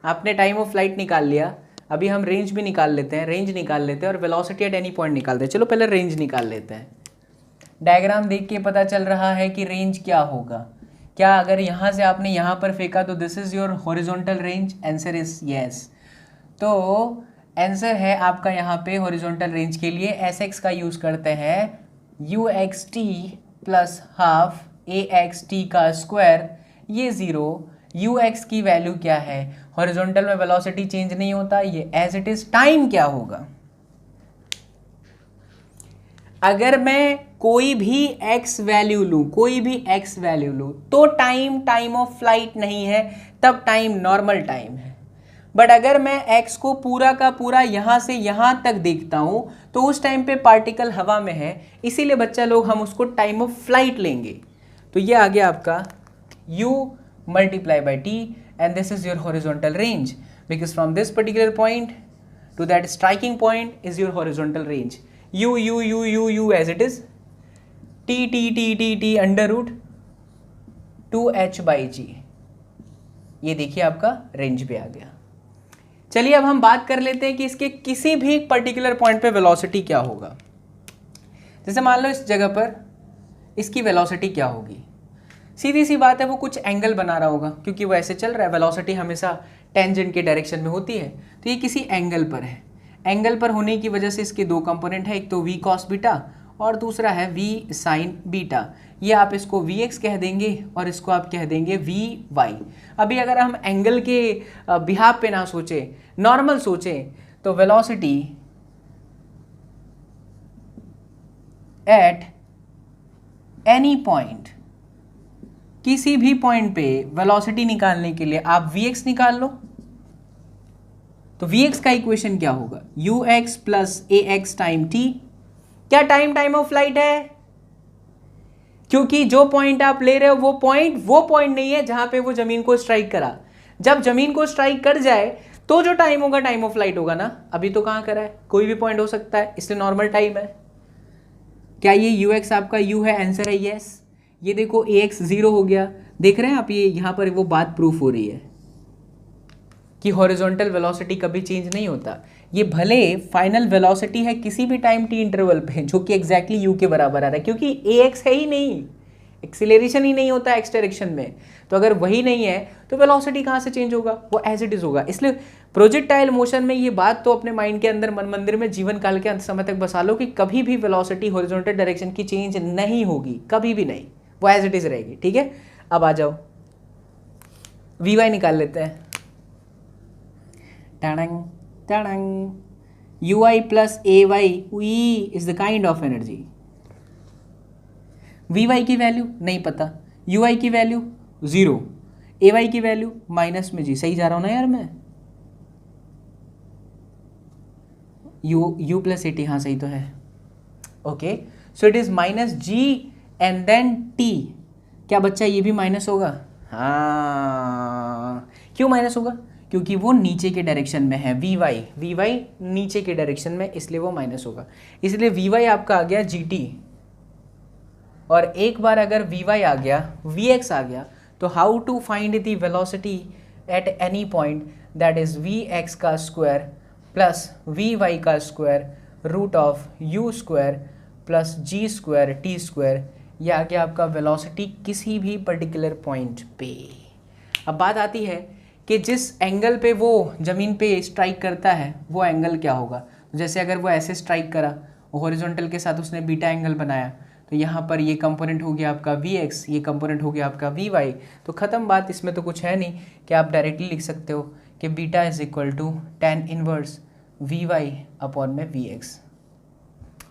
आपने टाइम ऑफ फ्लाइट निकाल लिया, अभी हम रेंज भी निकाल लेते हैं, रेंज निकाल लेते हैं और वेलोसिटी एट एनी पॉइंट निकालते हैं। चलो पहले रेंज निकाल लेते हैं। डायग्राम देख के पता चल रहा है कि रेंज क्या होगा। क्या अगर यहाँ से आपने यहाँ पर फेंका तो this is your horizontal range? Answer is yes. तो आंसर है आपका यहाँ पे हॉरिजॉन्टल रेंज के लिए एस एक्स का यूज़ करते हैं, you X T plus half A X T का स्क्वायर, ये ज़ीरो। यू एक्स की वैल्यू क्या है? हॉरिजॉन्टल में वेलोसिटी चेंज नहीं होता, ये एज इट इज। टाइम क्या होगा? अगर मैं कोई भी x वैल्यू लूँ, कोई भी x वैल्यू लूँ तो टाइम ऑफ फ्लाइट नहीं है, तब टाइम नॉर्मल टाइम है। बट अगर मैं x को पूरा का पूरा यहाँ से यहाँ तक देखता हूँ तो उस टाइम पे पार्टिकल हवा में है, इसीलिए बच्चा लोग हम उसको टाइम ऑफ फ्लाइट लेंगे। तो ये आ गया आपका u multiply by t and this is your horizontal range because from this particular point to that striking point is your horizontal range. u as it is, t under root 2h by g, ये देखिए आपका range पे आ गया। चलिए अब हम बात कर लेते हैं कि इसके किसी भी पर्टिकुलर पॉइंट पे वेलोसिटी क्या होगा। जैसे मान लो इस जगह पर इसकी वेलोसिटी क्या होगी, सीधी सी बात है, वो कुछ एंगल बना रहा होगा क्योंकि वो ऐसे चल रहा है, वेलोसिटी हमेशा टेंजेंट के डायरेक्शन में होती है, तो ये किसी एंगल पर है। एंगल पर होने की वजह से इसके दो कंपोनेंट है, एक तो v cos बीटा और दूसरा है v sin बीटा। ये आप इसको vx कह देंगे और इसको आप कह देंगे vy। अभी अगर हम एंगल के बिहाफ पे ना सोचे, नॉर्मल सोचें, तो वेलोसिटी एट एनी पॉइंट, किसी भी पॉइंट पे वेलोसिटी निकालने के लिए आप vx निकाल लो। तो vx का इक्वेशन क्या होगा? ux plus ax time t। क्या टाइम ऑफ फ्लाइट है? क्योंकि जो पॉइंट आप ले रहे हो वो पॉइंट नहीं है जहां पे वो जमीन को स्ट्राइक करा। जब जमीन को स्ट्राइक कर जाए तो जो टाइम होगा टाइम ऑफ फ्लाइट होगा ना। अभी तो कहां करा है, कोई भी पॉइंट हो सकता है, इसलिए नॉर्मल टाइम है। क्या ये ux आपका u है? आंसर है यस। ये देखो ax 0 हो गया, देख रहे हैं आप, ये यहां पर वो बात प्रूफ हो रही है कि हॉरिजॉन्टल वेलोसिटी कभी चेंज नहीं होता। ये भले फाइनल वेलोसिटी है किसी भी टाइम टी इंटरवल पे जो कि एग्जैक्टली यू के बराबर आ रहा है, क्योंकि ax है ही नहीं, एक्सीलरेशन ही नहीं होता एक्स डायरेक्शन में। तो अगर वही नहीं है तो वेलोसिटी कहाँ से चेंज होगा? वो एज इट इज होगा। इसलिए प्रोजेक्टाइल मोशन में ये बात तो अपने माइंड के अंदर, मन मंदिर में जीवन काल के अंत समय तक बसा लो कि कभी भी वेलोसिटी हॉरिजॉन्टल डायरेक्शन की चेंज नहीं होगी, कभी भी नहीं, वो एज इट इज रहेगी। ठीक है, अब आ जाओ vy निकाल लेते हैं। टाडंग टाडंग, ui plus ay is the kind of energy. vy की वैल्यू नहीं पता, ui की वैल्यू 0, ay की वैल्यू माइनस में g। सही जा रहा हूं ना यार मैं? u प्लस ए टी, हाँ सही तो है। Okay, so it is minus G and then t। क्या बच्चा ये भी माइनस होगा? हाँ, क्यों माइनस होगा? क्योंकि वो नीचे के डायरेक्शन में है, vy नीचे के डायरेक्शन में, इसलिए वो माइनस होगा। इसलिए vy आपका आ गया gt, और एक बार अगर vy आ गया, vx आ गया, तो how to find the velocity at any point, that is vx का स्क्वायर प्लस vy का square root of u square plus g square t square. यह आ गया आपका वेलोसिटी किसी भी पर्टिकुलर पॉइंट पे। अब बात आती है कि जिस एंगल पे वो ज़मीन पे स्ट्राइक करता है वो एंगल क्या होगा। जैसे अगर वो ऐसे स्ट्राइक करा, हॉरिजॉन्टल के साथ उसने बीटा एंगल बनाया, तो यहाँ पर ये कंपोनेंट हो गया आपका vx, ये कंपोनेंट हो गया आपका vy। तो ख़त्म बात, इसमें तो कुछ है नहीं कि आप डायरेक्टली लिख सकते हो कि beta is equal to tan inverse vy upon में vx।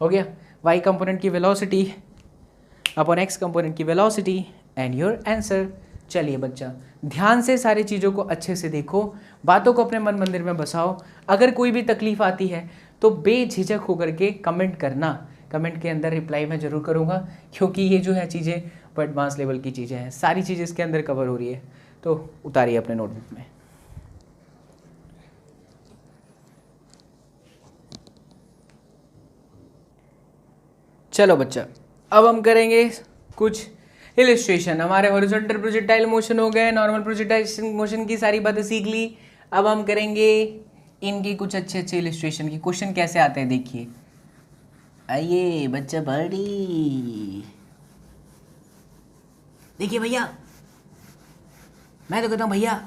हो गया y कंपोनेंट की वेलोसिटी अपॉन x कंपोनेंट की वेलोसिटी एंड योर आंसर। चलिए बच्चा, ध्यान से सारी चीज़ों को अच्छे से देखो, बातों को अपने मन मंदिर में बसाओ। अगर कोई भी तकलीफ आती है तो बेझिझक होकर के कमेंट करना, कमेंट के अंदर रिप्लाई मैं ज़रूर करूँगा, क्योंकि ये जो है चीज़ें वो एडवांस लेवल की चीज़ें हैं, सारी चीज़ें इसके अंदर कवर हो रही है। तो उतारिए अपने नोटबुक में। चलो बच्चा, अब हम करेंगे कुछ इलिस्ट्रेशन। हमारे हॉरिजॉन्टल प्रोजेक्टाइल मोशन हो गए, नॉर्मल प्रोजेक्टाइल मोशन की सारी बातें सीख ली। अब हम करेंगे इनकी कुछ अच्छे अच्छे इलिस्ट्रेशन की। क्वेश्चन कैसे आते हैं देखिए। आइए बच्चा बड़ी, देखिए भैया, मैं तो कहता हूँ भैया,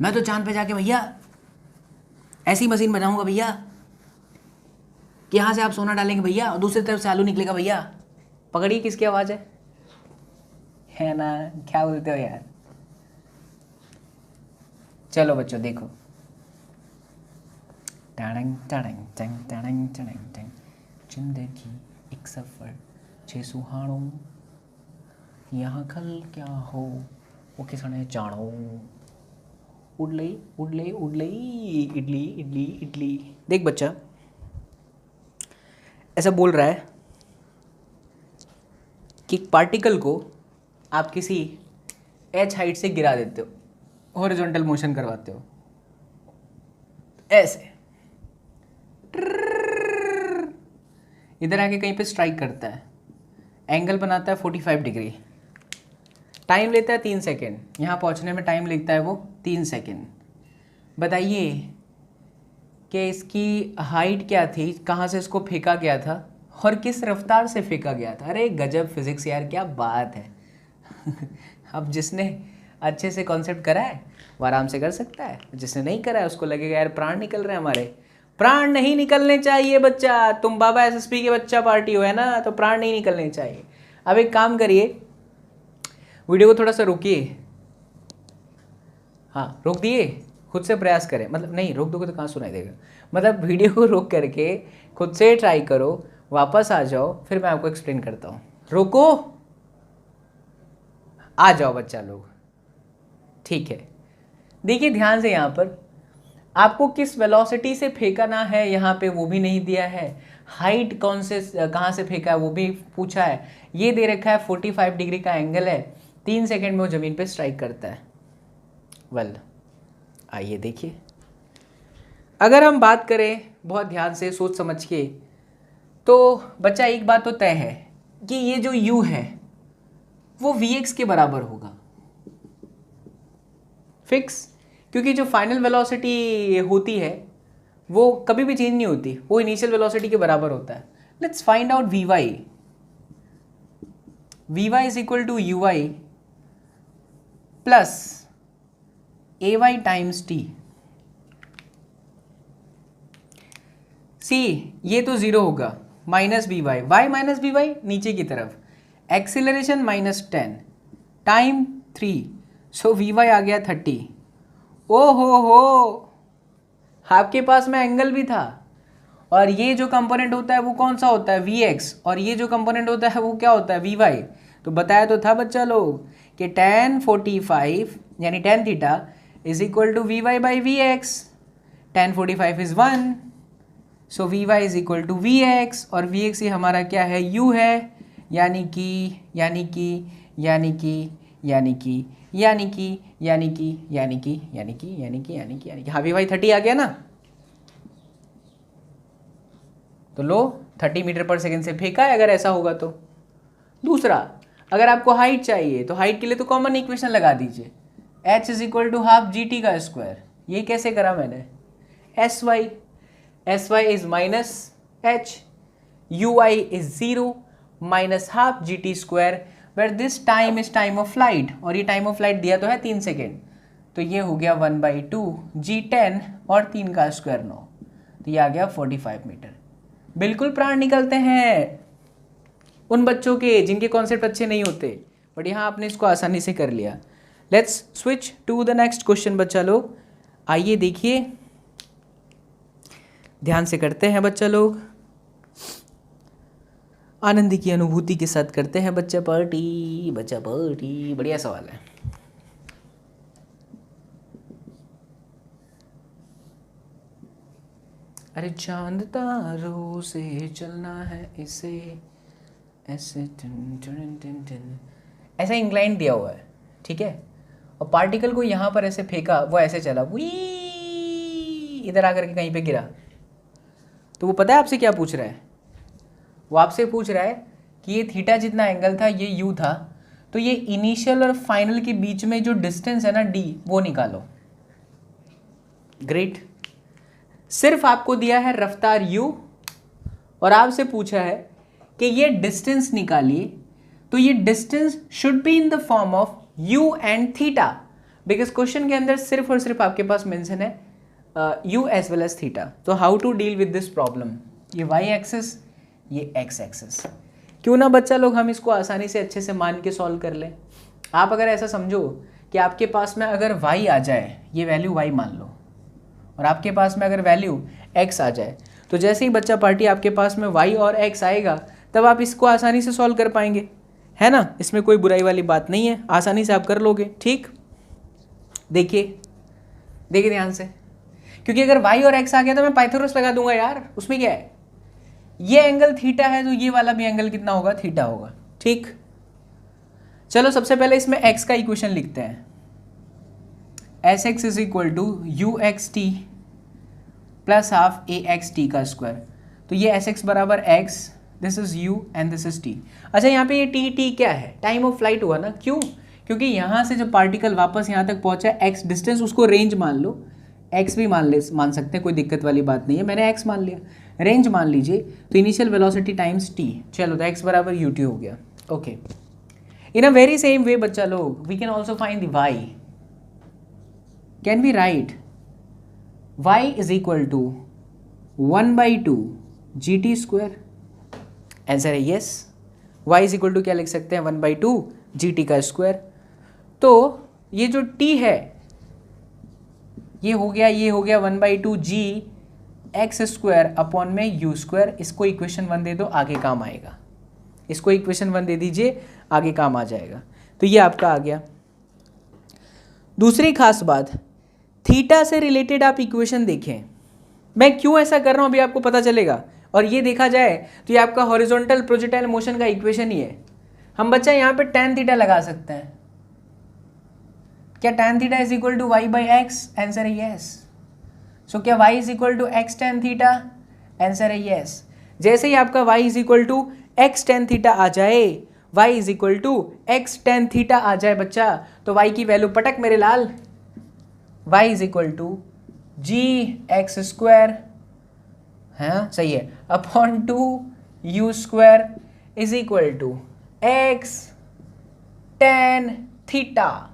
मैं तो चांद पे जाके भैया ऐसी मशीन बनाऊंगा भैया कि यहाँ से आप सोना डालेंगे भैया और दूसरी तरफ से आलू निकलेगा भैया। पकड़िए किसकी आवाज़ है ना, क्या बोलते हो यार। चलो बच्चों देखो, टड़ंग टड़ंग टंग टड़ंग टड़ंग टंग, जिंदगी एक सफर छे सुहानो, यहाँ कल क्या हो वो किसने जानो, उड़ले उड़ले उड़ले इडली इडली इडली। देख बच्चा, ऐसा बोल रहा है कि पार्टिकल को आप किसी h हाइट से गिरा देते हो, हॉरिजॉन्टल मोशन करवाते हो ऐसे, इधर आके कहीं पे स्ट्राइक करता है, एंगल बनाता है 45 डिग्री, टाइम लेता है 3 सेकेंड, यहाँ पहुँचने में टाइम लगता है वो 3 सेकेंड। बताइए कि इसकी हाइट क्या थी, कहाँ से इसको फेंका गया था और किस रफ्तार से फेंका गया था। अरे गजब फिजिक्स यार, क्या बात है। अब जिसने अच्छे से कॉन्सेप्ट करा है वो आराम से कर सकता है, जिसने नहीं करा है उसको लगेगा यार प्राण निकल रहे हैं हमारे। प्राण नहीं निकलने चाहिए बच्चा, तुम बाबा एसएसपी के बच्चा पार्टी हो है ना, तो प्राण नहीं निकलने चाहिए। अब एक काम करिए, वीडियो को थोड़ा सा रोकिए, हाँ रोक दिए, खुद से प्रयास करें, मतलब नहीं रोक दोगे तो कहाँ सुनाई देगा, मतलब वीडियो को रोक करके खुद से ट्राई करो, वापस आ जाओ, फिर मैं आपको एक्सप्लेन करता हूँ। रोको, आ जाओ बच्चा लोग, ठीक है। देखिए ध्यान से, यहाँ पर आपको किस वेलोसिटी से फेंकना है यहाँ पे वो भी नहीं दिया है, हाइट कौन से कहाँ से फेंका है वो भी पूछा है। ये दे रखा है 45 डिग्री का एंगल है, 3 सेकेंड में वो ज़मीन पे स्ट्राइक करता है। वेल आइए देखिए, अगर हम बात करें बहुत ध्यान से सोच समझ के, तो बच्चा एक बात तो तय है कि ये जो u है वो vx के बराबर होगा, फिक्स, क्योंकि जो फाइनल वेलोसिटी होती है वो कभी भी चेंज नहीं होती, वो इनिशियल वेलोसिटी के बराबर होता है। Let's find out vy। vy is equal to uy plus ay times t। See ये तो जीरो होगा, minus b y, y minus b y नीचे की तरफ, acceleration -10, time 3, so we y आ गया 30। ओ हो, आपके पास में एंगल भी था, और ये जो कंपोनेंट होता है वो कौन सा होता है, वी एक्स, और ये जो कंपोनेंट होता है वो क्या होता है, वी वाई। तो बताया तो था बच्चा लोग कि tan 45 यानी tan theta is equal to V Y by V X, tan 45 is 1, so we Y is equal to V X, और वी एक्स ये हमारा क्या है, u है, यानी कि हाँ वी वाई 30 आ गया ना। तो लो 30 मीटर पर सेकेंड से फेंका है, अगर ऐसा होगा तो। दूसरा, अगर आपको हाइट चाहिए तो हाइट के लिए तो कॉमन इक्वेशन लगा दीजिए, h is equal to half G T का स्क्वायर। ये कैसे करा मैंने, S Y is minus H, U I is 0 minus half G T square, where this time is time of flight, और ये टाइम ऑफ फ्लाइट दिया तो है 3 सेकेंड, तो ये हो गया 1/2 जी 10 और 3 का स्क्वायर 9, तो ये आ गया 45 मीटर। बिल्कुल प्राण निकलते हैं उन बच्चों के जिनके कॉन्सेप्ट अच्छे नहीं होते, बट यहाँ आपने इसको आसानी से कर लिया। Let's switch to the next question बच्चा लोग, आइए देखिए, ध्यान से करते हैं बच्चा लोग, आनंद की अनुभूति के साथ करते हैं बच्चा पार्टी, बढ़िया सवाल है। अरे चांद तारों से चलना है इसे ऐसे, ऐसा इंक्लाइन दिया हुआ है, ठीक है, और पार्टिकल को यहाँ पर ऐसे फेंका, वो ऐसे चला, वी इधर आकर के कहीं पे गिरा, तो वो पता है आपसे क्या पूछ रहा है, वो आपसे पूछ रहा है कि ये थीटा जितना एंगल था ये यू था, तो ये इनिशियल और फाइनल के बीच में जो डिस्टेंस है ना डी, वो निकालो। ग्रेट। सिर्फ आपको दिया है रफ्तार u और आपसे पूछा है कि ये डिस्टेंस निकालिए, तो ये distance should be in the form of u and theta, because question के अंदर सिर्फ और सिर्फ आपके पास मेंशन है u as well as theta. तो how to deal with this problem, ये y एक्सिस, ये x एक्सिस। क्यों ना बच्चा लोग हम इसको आसानी से अच्छे से मान के सॉल्व कर लें। आप अगर ऐसा समझो कि आपके पास में अगर y आ जाए, ये वैल्यू y मान लो, और आपके पास में अगर वैल्यू x आ जाए, तो जैसे ही बच्चा पार्टी आपके पास में y और x आएगा तब आप इसको आसानी से सॉल्व कर पाएंगे, है ना। इसमें कोई बुराई वाली बात नहीं है, आसानी से आप कर लोगे। ठीक, देखिए देखिए ध्यान से, क्योंकि अगर y और x आ गया तो मैं पाइथागोरस लगा दूंगा यार, उसमें क्या है। ये एंगल थीटा है तो ये वाला भी एंगल कितना होगा, थीटा होगा। ठीक, चलो सबसे पहले इसमें x का इक्वेशन लिखते हैं। S x is equal to you X T plus half A X T का स्क्वायर। तो ये एस एक्स बराबर X, this is you and this is T. अच्छा, यहाँ पे ये टी टी क्या है, टाइम ऑफ फ्लाइट हुआ ना। क्यों? क्योंकि यहाँ से जब पार्टिकल वापस यहाँ तक पहुँचा, एक्स डिस्टेंस, उसको रेंज मान लो, एक्स भी मान सकते हैं, कोई दिक्कत वाली बात नहीं है। मैंने एक्स मान लिया, रेंज मान लीजिए, तो इनिशियल वेलोसिटी टाइम्स टी। चलो, तो एक्स बराबर यू टी हो गया। Okay, in a very same way बच्चा लोग, we can also find the y. Can we write y is equal to 1/2 g T square? Answer है yes. y is equal to क्या लिख सकते हैं, 1/2 जी टी का स्क्वायर। तो ये जो t है ये हो गया 1/2 जी एक्स स्क्वायर अपॉन में यू स्क्वायर। इसको इक्वेशन 1 दे दो, आगे काम आएगा। इसको इक्वेशन 1 दे दीजिए, आगे काम आ जाएगा। तो ये आपका आ गया। दूसरी खास बात, थीटा से रिलेटेड आप इक्वेशन देखें। मैं क्यों ऐसा कर रहा हूं अभी आपको पता चलेगा। और ये देखा जाए तो ये आपका हॉरिजॉन्टल प्रोजेक्टाइल मोशन का इक्वेशन ही है। हम बच्चा यहाँ पे tan थीटा लगा सकते हैं। क्या tan theta is equal to y by x? Answer है यस। सो क्या y is equal to x tan theta? Answer है यस। जैसे ही आपका y is equal to x tan theta आ जाए, y is equal to x tan theta आ जाए बच्चा, तो y की वैल्यू पटक मेरे लाल, y is equal to g x square, हाँ सही है, upon 2 you square is equal to x tan theta.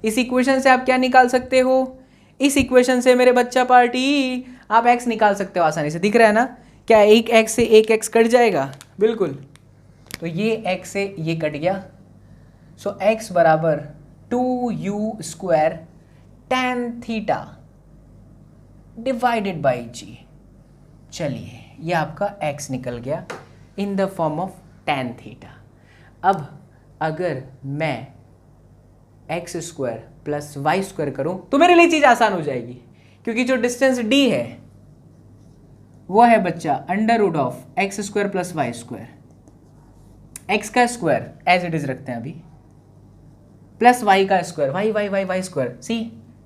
इस इक्वेशन से आप क्या निकाल सकते हो? इस इक्वेशन से मेरे बच्चा पार्टी आप x निकाल सकते हो आसानी से। दिख रहा है ना, क्या एक x से एक x कट जाएगा? बिल्कुल। तो ये x से ये कट गया, सो x बराबर 2u square tan theta divided by g। चलिए, ये आपका x निकल गया in the form of tan theta. अब अगर मैं X square plus Y square करूं तो मेरे लिए चीज आसान हो जाएगी, क्योंकि जो डिस्टेंस d है वो है बच्चा under root of x square plus Y square. X का स्क्वायर एज इट इज रखते हैं अभी, प्लस वाई का square, y square, c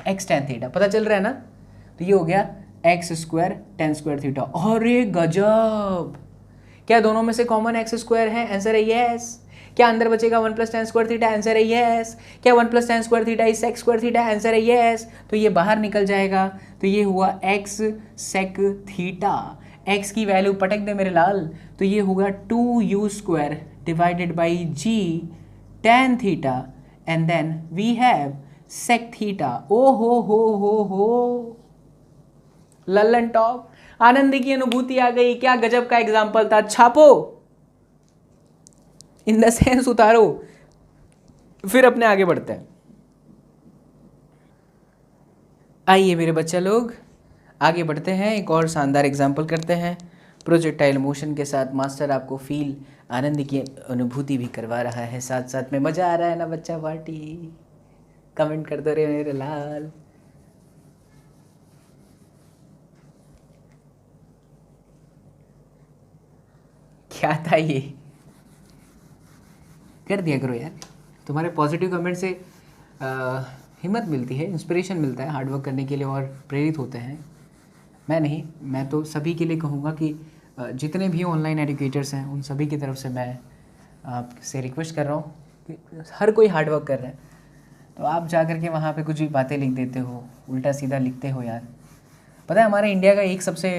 x tan theta. पता चल रहा है ना। तो ये हो गया x square tan square theta. और ये गजब, क्या दोनों में से कॉमन एक्स स्क्वायर है? आंसर है यस। क्या अंदर बचेगा 1 + tan स्क्वायर थीटा? आंसर है यस। क्या 1 + tan square theta is sec square theta? Answer है यस। तो ये बाहर निकल जाएगा, तो ये हुआ एक्स सेक थीटा। एक्स की वैल्यू पटक दे मेरे लाल, तो ये होगा 2u square divided by g tan theta, and then we have sec theta. ओ हो लल्लन टॉप, आनंद की अनुभूति आ गई। क्या गजब का एग्जाम्पल था। छापो, इन द सेंस उतारो, फिर अपने आगे बढ़ते हैं। आइए मेरे बच्चे लोग आगे बढ़ते हैं, एक और शानदार एग्जाम्पल करते हैं। प्रोजेक्टाइल मोशन के साथ मास्टर आपको फील, आनंद की अनुभूति भी करवा रहा है, साथ साथ में मजा आ रहा है ना बच्चा पार्टी? कमेंट कर दो रे मेरे लाल। क्या था ये? कर दिया करो यार, तुम्हारे पॉजिटिव कमेंट से हिम्मत मिलती है, इंस्पिरेशन मिलता है हार्डवर्क करने के लिए और प्रेरित होते हैं। मैं नहीं, मैं तो सभी के लिए कहूँगा कि जितने भी ऑनलाइन एजुकेटर्स हैं उन सभी की तरफ से मैं आपसे रिक्वेस्ट कर रहा हूँ कि हर कोई हार्ड वर्क कर रहा है, तो आप जा कर के वहाँ पे कुछ भी बातें लिख देते हो, उल्टा सीधा लिखते हो यार। पता है हमारे इंडिया का एक सबसे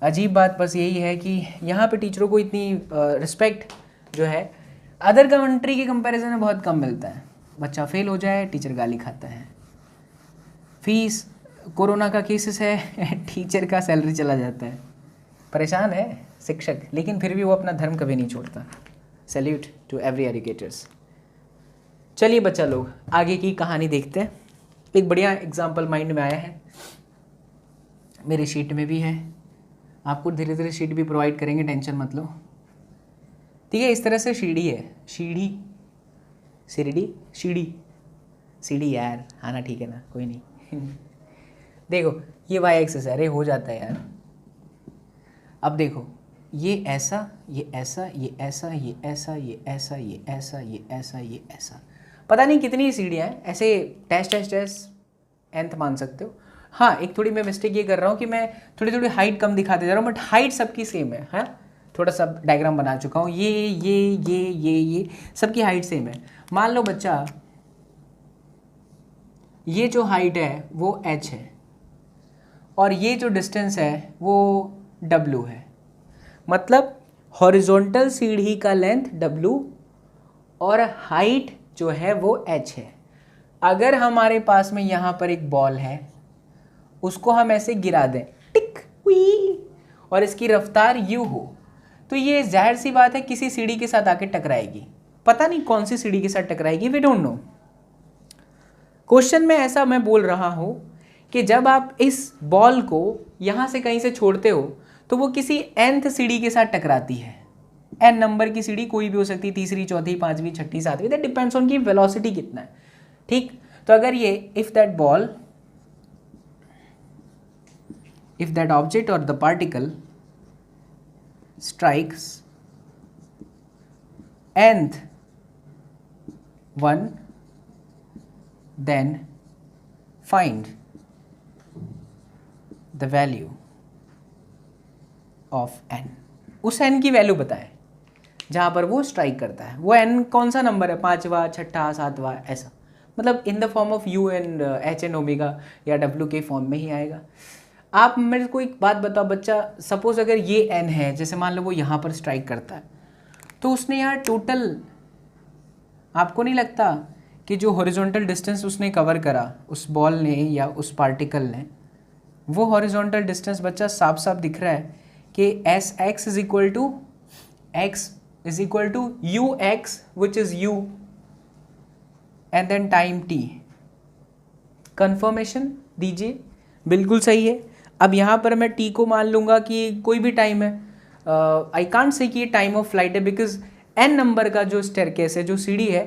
अजीब बात बस यही है कि यहाँ पे टीचरों को इतनी रिस्पेक्ट जो है अदर कंट्री के कंपैरिजन में बहुत कम मिलता है। बच्चा फेल हो जाए टीचर गाली खाता है, फीस, कोरोना का केसेस है टीचर का सैलरी चला जाता है। परेशान है शिक्षक, लेकिन फिर भी वो अपना धर्म कभी नहीं छोड़ता। Salute to every educators. चलिए बच्चा लोग आगे की कहानी देखते हैं। एक बढ़िया एग्जाम्पल माइंड में आया है, मेरे शीट में भी है, आपको धीरे धीरे शीट भी प्रोवाइड करेंगे, टेंशन मत लो। ठीक है, इस तरह से सीढ़ी है, सीढ़ी यार, हाँ ना, ठीक है ना, कोई नहीं देखो ये वाई एक्सिस है, अरे हो जाता है यार। अब देखो ये ऐसा, ये ऐसा, ये ऐसा, ये ऐसा, ये ऐसा, ये ऐसा, ये ऐसा, ये ऐसा, पता नहीं कितनी सीढ़ियाँ हैं। ऐसे टेस्ट nth मान सकते हो। हाँ, एक थोड़ी मैं मिस्टेक ये कर रहा हूँ कि मैं थोड़ी हाइट कम दिखाते जा रहा हूँ, बट हाइट सबकी सेम है। हाँ, थोड़ा सा डायग्राम बना चुका हूँ, ये सबकी हाइट सेम है। मान लो बच्चा ये जो हाइट है वो h है और ये जो डिस्टेंस है वो w है, मतलब हॉरिजॉन्टल सीढ़ी का लेंथ w और हाइट जो है वो h है। अगर हमारे पास में यहाँ पर एक बॉल है, उसको हम ऐसे गिरा दें टिक हुई और इसकी रफ्तार u हो, तो ये जाहिर सी बात है किसी सीढ़ी के साथ आके टकराएगी। पता नहीं कौन सी सीढ़ी के साथ टकराएगी, वी डोंट नो। क्वेश्चन में ऐसा मैं बोल रहा हूँ कि जब आप इस बॉल को यहाँ से कहीं से छोड़ते हो तो वो किसी nth सीढ़ी के साथ टकराती है। n नंबर की सीढ़ी कोई भी हो सकती है, तीसरी, चौथी, पांचवी, छठी, सातवीं, दैट डिपेंड्स ऑन की वेलोसिटी कितना है। ठीक, तो अगर ये इफ दैट ऑब्जेक्ट और the particle strikes nth one, then find the value of n। उस n की वैल्यू बताएं जहाँ पर वो स्ट्राइक करता है। वो n कौन सा नंबर है, पाँचवा, छठा, सातवां, ऐसा, मतलब इन the form of u and h and omega या w के फॉर्म में ही आएगा। आप मेरे को एक बात बताओ बच्चा, सपोज अगर ये n है, जैसे मान लो वो यहाँ पर स्ट्राइक करता है, तो उसने यहाँ टोटल, आपको नहीं लगता कि जो हॉरिजॉन्टल डिस्टेंस उसने कवर करा उस बॉल ने या उस पार्टिकल ने, वो हॉरिजॉन्टल डिस्टेंस बच्चा साफ साफ दिख रहा है कि s x is equal to you x which is you and then time t. Confirmation दीजिए, बिल्कुल सही है। अब यहाँ पर मैं टी को मान लूँगा कि कोई भी टाइम है, आई कांट से कि ये टाइम ऑफ फ्लाइट है, बिकॉज एन नंबर का जो स्टेयरकेस है, जो सीढ़ी है,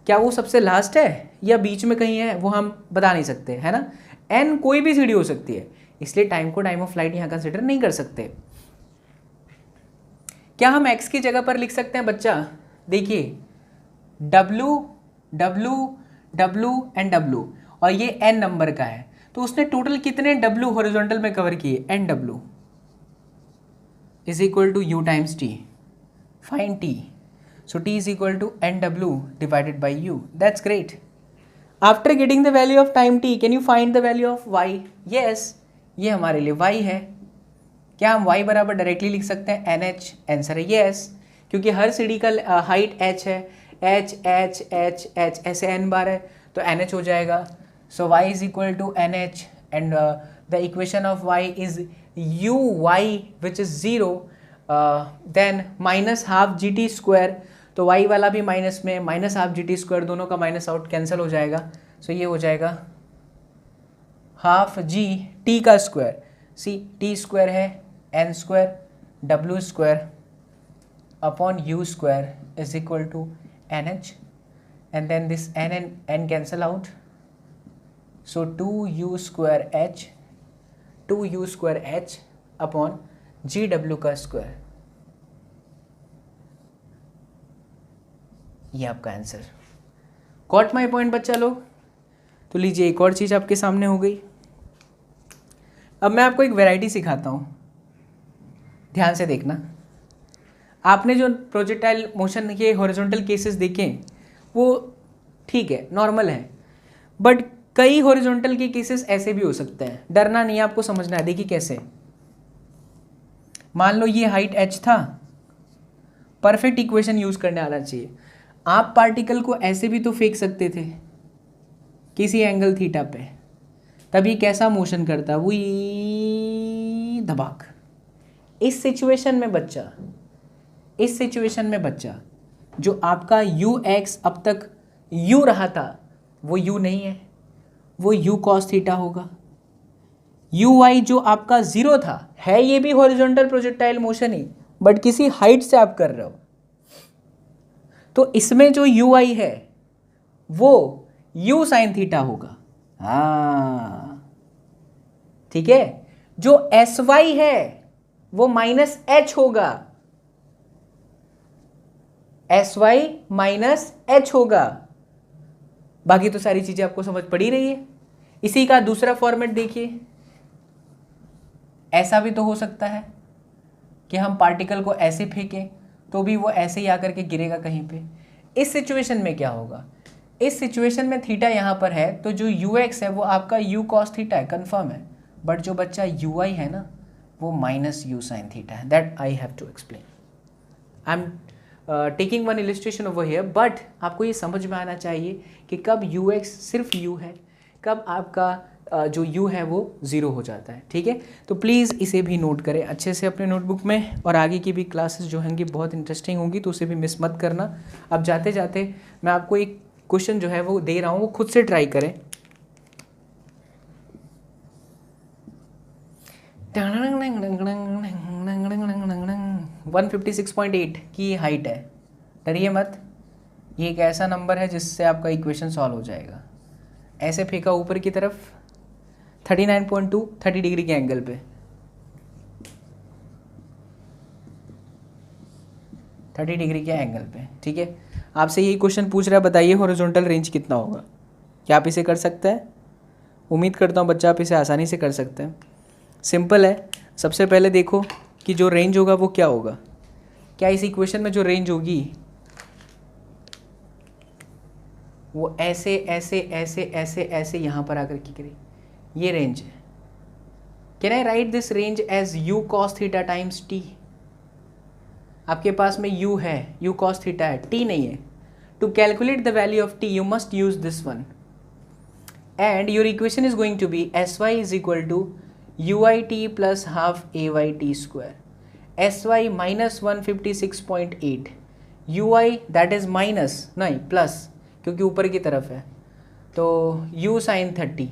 क्या वो सबसे लास्ट है या बीच में कहीं है, वो हम बता नहीं सकते, है ना। एन कोई भी सीढ़ी हो सकती है, इसलिए टाइम को टाइम ऑफ फ्लाइट यहाँ कंसिडर नहीं कर सकते। क्या हम एक्स की जगह पर लिख सकते हैं बच्चा? देखिए W W W and W, और ये एन नंबर का है, तो उसने टोटल कितने डब्लू हॉरिजॉन्टल में कवर किए? N W is equal to U times T. Find T, so T is equal to N W divided by U. That's great. After getting the value of time T, can you find the value of Y? Yes, ये हमारे लिए Y है। क्या हम y बराबर directly लिख सकते हैं NH? आंसर है यस, क्योंकि हर सीढ़ी का हाइट h है, h h h h ऐसे n बार है, तो NH हो जाएगा। So y is equal to NH and the equation of y is uy which is 0, then minus half G T square, तो y वाला भी माइनस में, minus half G T square, दोनों का माइनस आउट कैंसिल हो जाएगा। सो ये हो जाएगा हाफ जी टी का स्क्वायर, सी टी स्क्वायर है एन स्क्वायर डब्ल्यू square upon you square is equal to n h, and then this n and n cancel out, so 2u square h upon g डब्ल्यू का square. ये आपका answer. Got my point बच्चा लोग? तो लीजिए एक और चीज़ आपके सामने हो गई। अब मैं आपको एक वैरायटी सिखाता हूँ। ध्यान से देखना, आपने जो प्रोजेक्टाइल मोशन के हॉरिजॉन्टल केसेस देखे वो ठीक है, नॉर्मल है, बट कई हॉरिजॉन्टल के केसेस ऐसे भी हो सकते हैं। डरना नहीं है, आपको समझना है। देखिए कैसे, मान लो ये हाइट h था, परफेक्ट इक्वेशन यूज करने आना चाहिए। आप पार्टिकल को ऐसे भी तो फेंक सकते थे किसी एंगल थीटा पे, तब ये कैसा मोशन करता, वो धबाक। इस सिचुएशन में बच्चा जो आपका ux अब तक u रहा था वो u नहीं है, वो u cos थीटा होगा। uy जो आपका 0 था, है ये भी horizontal projectile motion he, but किसी हाइट से आप कर रहे हो, तो इसमें जो uy है वो u sin थीटा होगा। हाँ ठीक है, जो sy है वो -h होगा, sy -h होगा। बाकी तो सारी चीजें आपको समझ पड़ी रही है। इसी का दूसरा फॉर्मेट देखिए, ऐसा भी तो हो सकता है कि हम पार्टिकल को ऐसे फेंकें तो भी वो ऐसे ही आकर के गिरेगा कहीं पे। इस सिचुएशन में क्या होगा, इस सिचुएशन में थीटा यहाँ पर है तो जो ux है वो आपका u cos थीटा है, कंफर्म है, बट जो बच्चा uy है ना वो -u sin थीटा है। That I have to explain. I am taking one illustration over here, but आपको ये समझ में आना चाहिए कि कब ux सिर्फ u है, कब आपका जो u है वो 0 हो जाता है। ठीक है, तो प्लीज़ इसे भी नोट करें अच्छे से अपने नोटबुक में, और आगे की भी क्लासेस जो होंगी बहुत इंटरेस्टिंग होंगी, तो उसे भी मिस मत करना। अब जाते जाते मैं आपको एक क्वेश्चन जो है वो दे रहा हूँ, वो खुद से ट्राई करें। 156.8 की हाइट है, डरिए मत, ये एक ऐसा नंबर है जिससे आपका इक्वेशन सॉल्व हो जाएगा। ऐसे फेंका ऊपर की तरफ 39.2, 30 डिग्री के एंगल पे, 30 डिग्री के एंगल पे। ठीक है, आपसे यही क्वेश्चन पूछ रहा है, बताइए हॉरिजॉन्टल रेंज कितना होगा। क्या आप इसे कर सकते हैं? उम्मीद करता हूँ बच्चा आप इसे आसानी से कर सकते हैं। सिंपल है, सबसे पहले देखो कि जो रेंज होगा वो क्या होगा। क्या इस इक्वेशन में जो रेंज होगी वो ऐसे ऐसे ऐसे ऐसे ऐसे यहाँ पर आकर की करी, ये रेंज है। Can I write this range as u cos theta times t? आपके पास में u है, u cos थीटा है, t नहीं है। To calculate the value of t you must use this one, and your equation is going to be sy is equal to uit plus half ayt square, sy -156.8, ui that is minus नहीं plus, क्योंकि ऊपर की तरफ है, तो u sin 30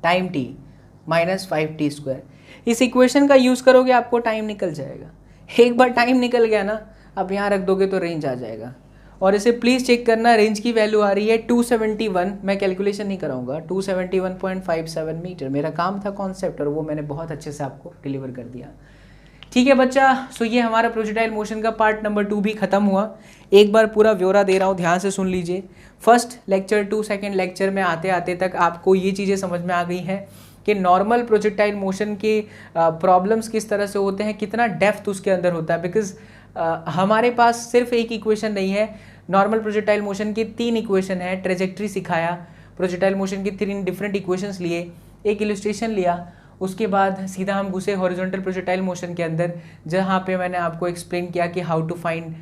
time t -5t square. इस equation का use करोगे आपको टाइम निकल जाएगा। एक बार टाइम निकल गया ना, अब यहाँ रख दोगे तो रेंज आ जाएगा। और इसे प्लीज़ चेक करना, रेंज की वैल्यू आ रही है 271, मैं कैलकुलेशन नहीं कराऊंगा, 271.57 मीटर। मेरा काम था कॉन्सेप्ट और वो मैंने बहुत अच्छे से आपको डिलीवर कर दिया। ठीक है बच्चा, सो ये हमारा प्रोजेक्टाइल मोशन का पार्ट नंबर 2 भी खत्म हुआ। एक बार पूरा ब्यौरा दे रहा हूँ, ध्यान से सुन लीजिए। First lecture to second lecture में आते आते तक आपको ये चीज़ें समझ में आ गई हैं कि नॉर्मल प्रोजेक्टाइल मोशन के प्रॉब्लम्स किस तरह से होते हैं, कितना डेप्थ उसके अंदर होता है। बिकॉज हमारे पास सिर्फ एक इक्वेशन नहीं है, नॉर्मल प्रोजेक्टाइल मोशन की 3 इक्वेशन है। ट्रेजेक्ट्री सिखाया, प्रोजेक्टाइल मोशन की 3 डिफरेंट इक्वेशंस लिए, एक इलस्ट्रेशन लिया, उसके बाद सीधा हम घुसे हॉरिजॉन्टल प्रोजेक्टाइल मोशन के अंदर, जहाँ पे मैंने आपको एक्सप्लेन किया कि how to find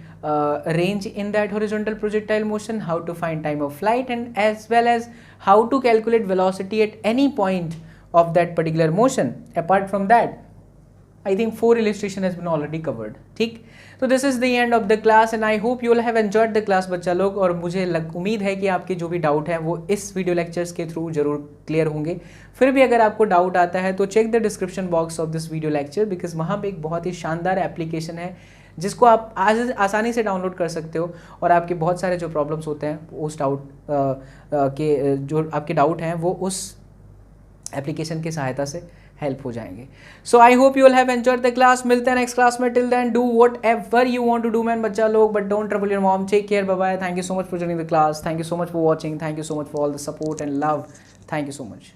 range in that horizontal projectile motion, how to find time of flight, and as well as how to calculate velocity at any point of that particular motion. Apart from that, I think 4 illustration has been already covered. ठीक, तो this is the end of the class and I hope you will have enjoyed the class बच्चा लोग, और मुझे उम्मीद है कि आपके जो भी डाउट हैं वो इस वीडियो लेक्चर्स के थ्रू जरूर क्लियर होंगे। फिर भी अगर आपको डाउट आता है तो check the description box of this video lecture, because वहाँ पे एक बहुत ही शानदार एप्लीकेशन है जिसको आप आज आसानी से डाउनलोड कर सकते हो, और आपके बहुत सारे जो प्रॉब्लम्स होते हैं उस डाउट के जो आपके डाउट हैं वो उस एप्लीकेशन की सहायता से हेल्प हो जाएंगे। So I hope you will have enjoyed the class. मिलते हैं नेक्स्ट क्लास में। Till then do whatever you want to do man बच्चा लोग, but don't trouble your mom. Take care, bye bye. Thank you so much for joining the class, thank you so much for watching, thank you so much for all the support and love, thank you so much.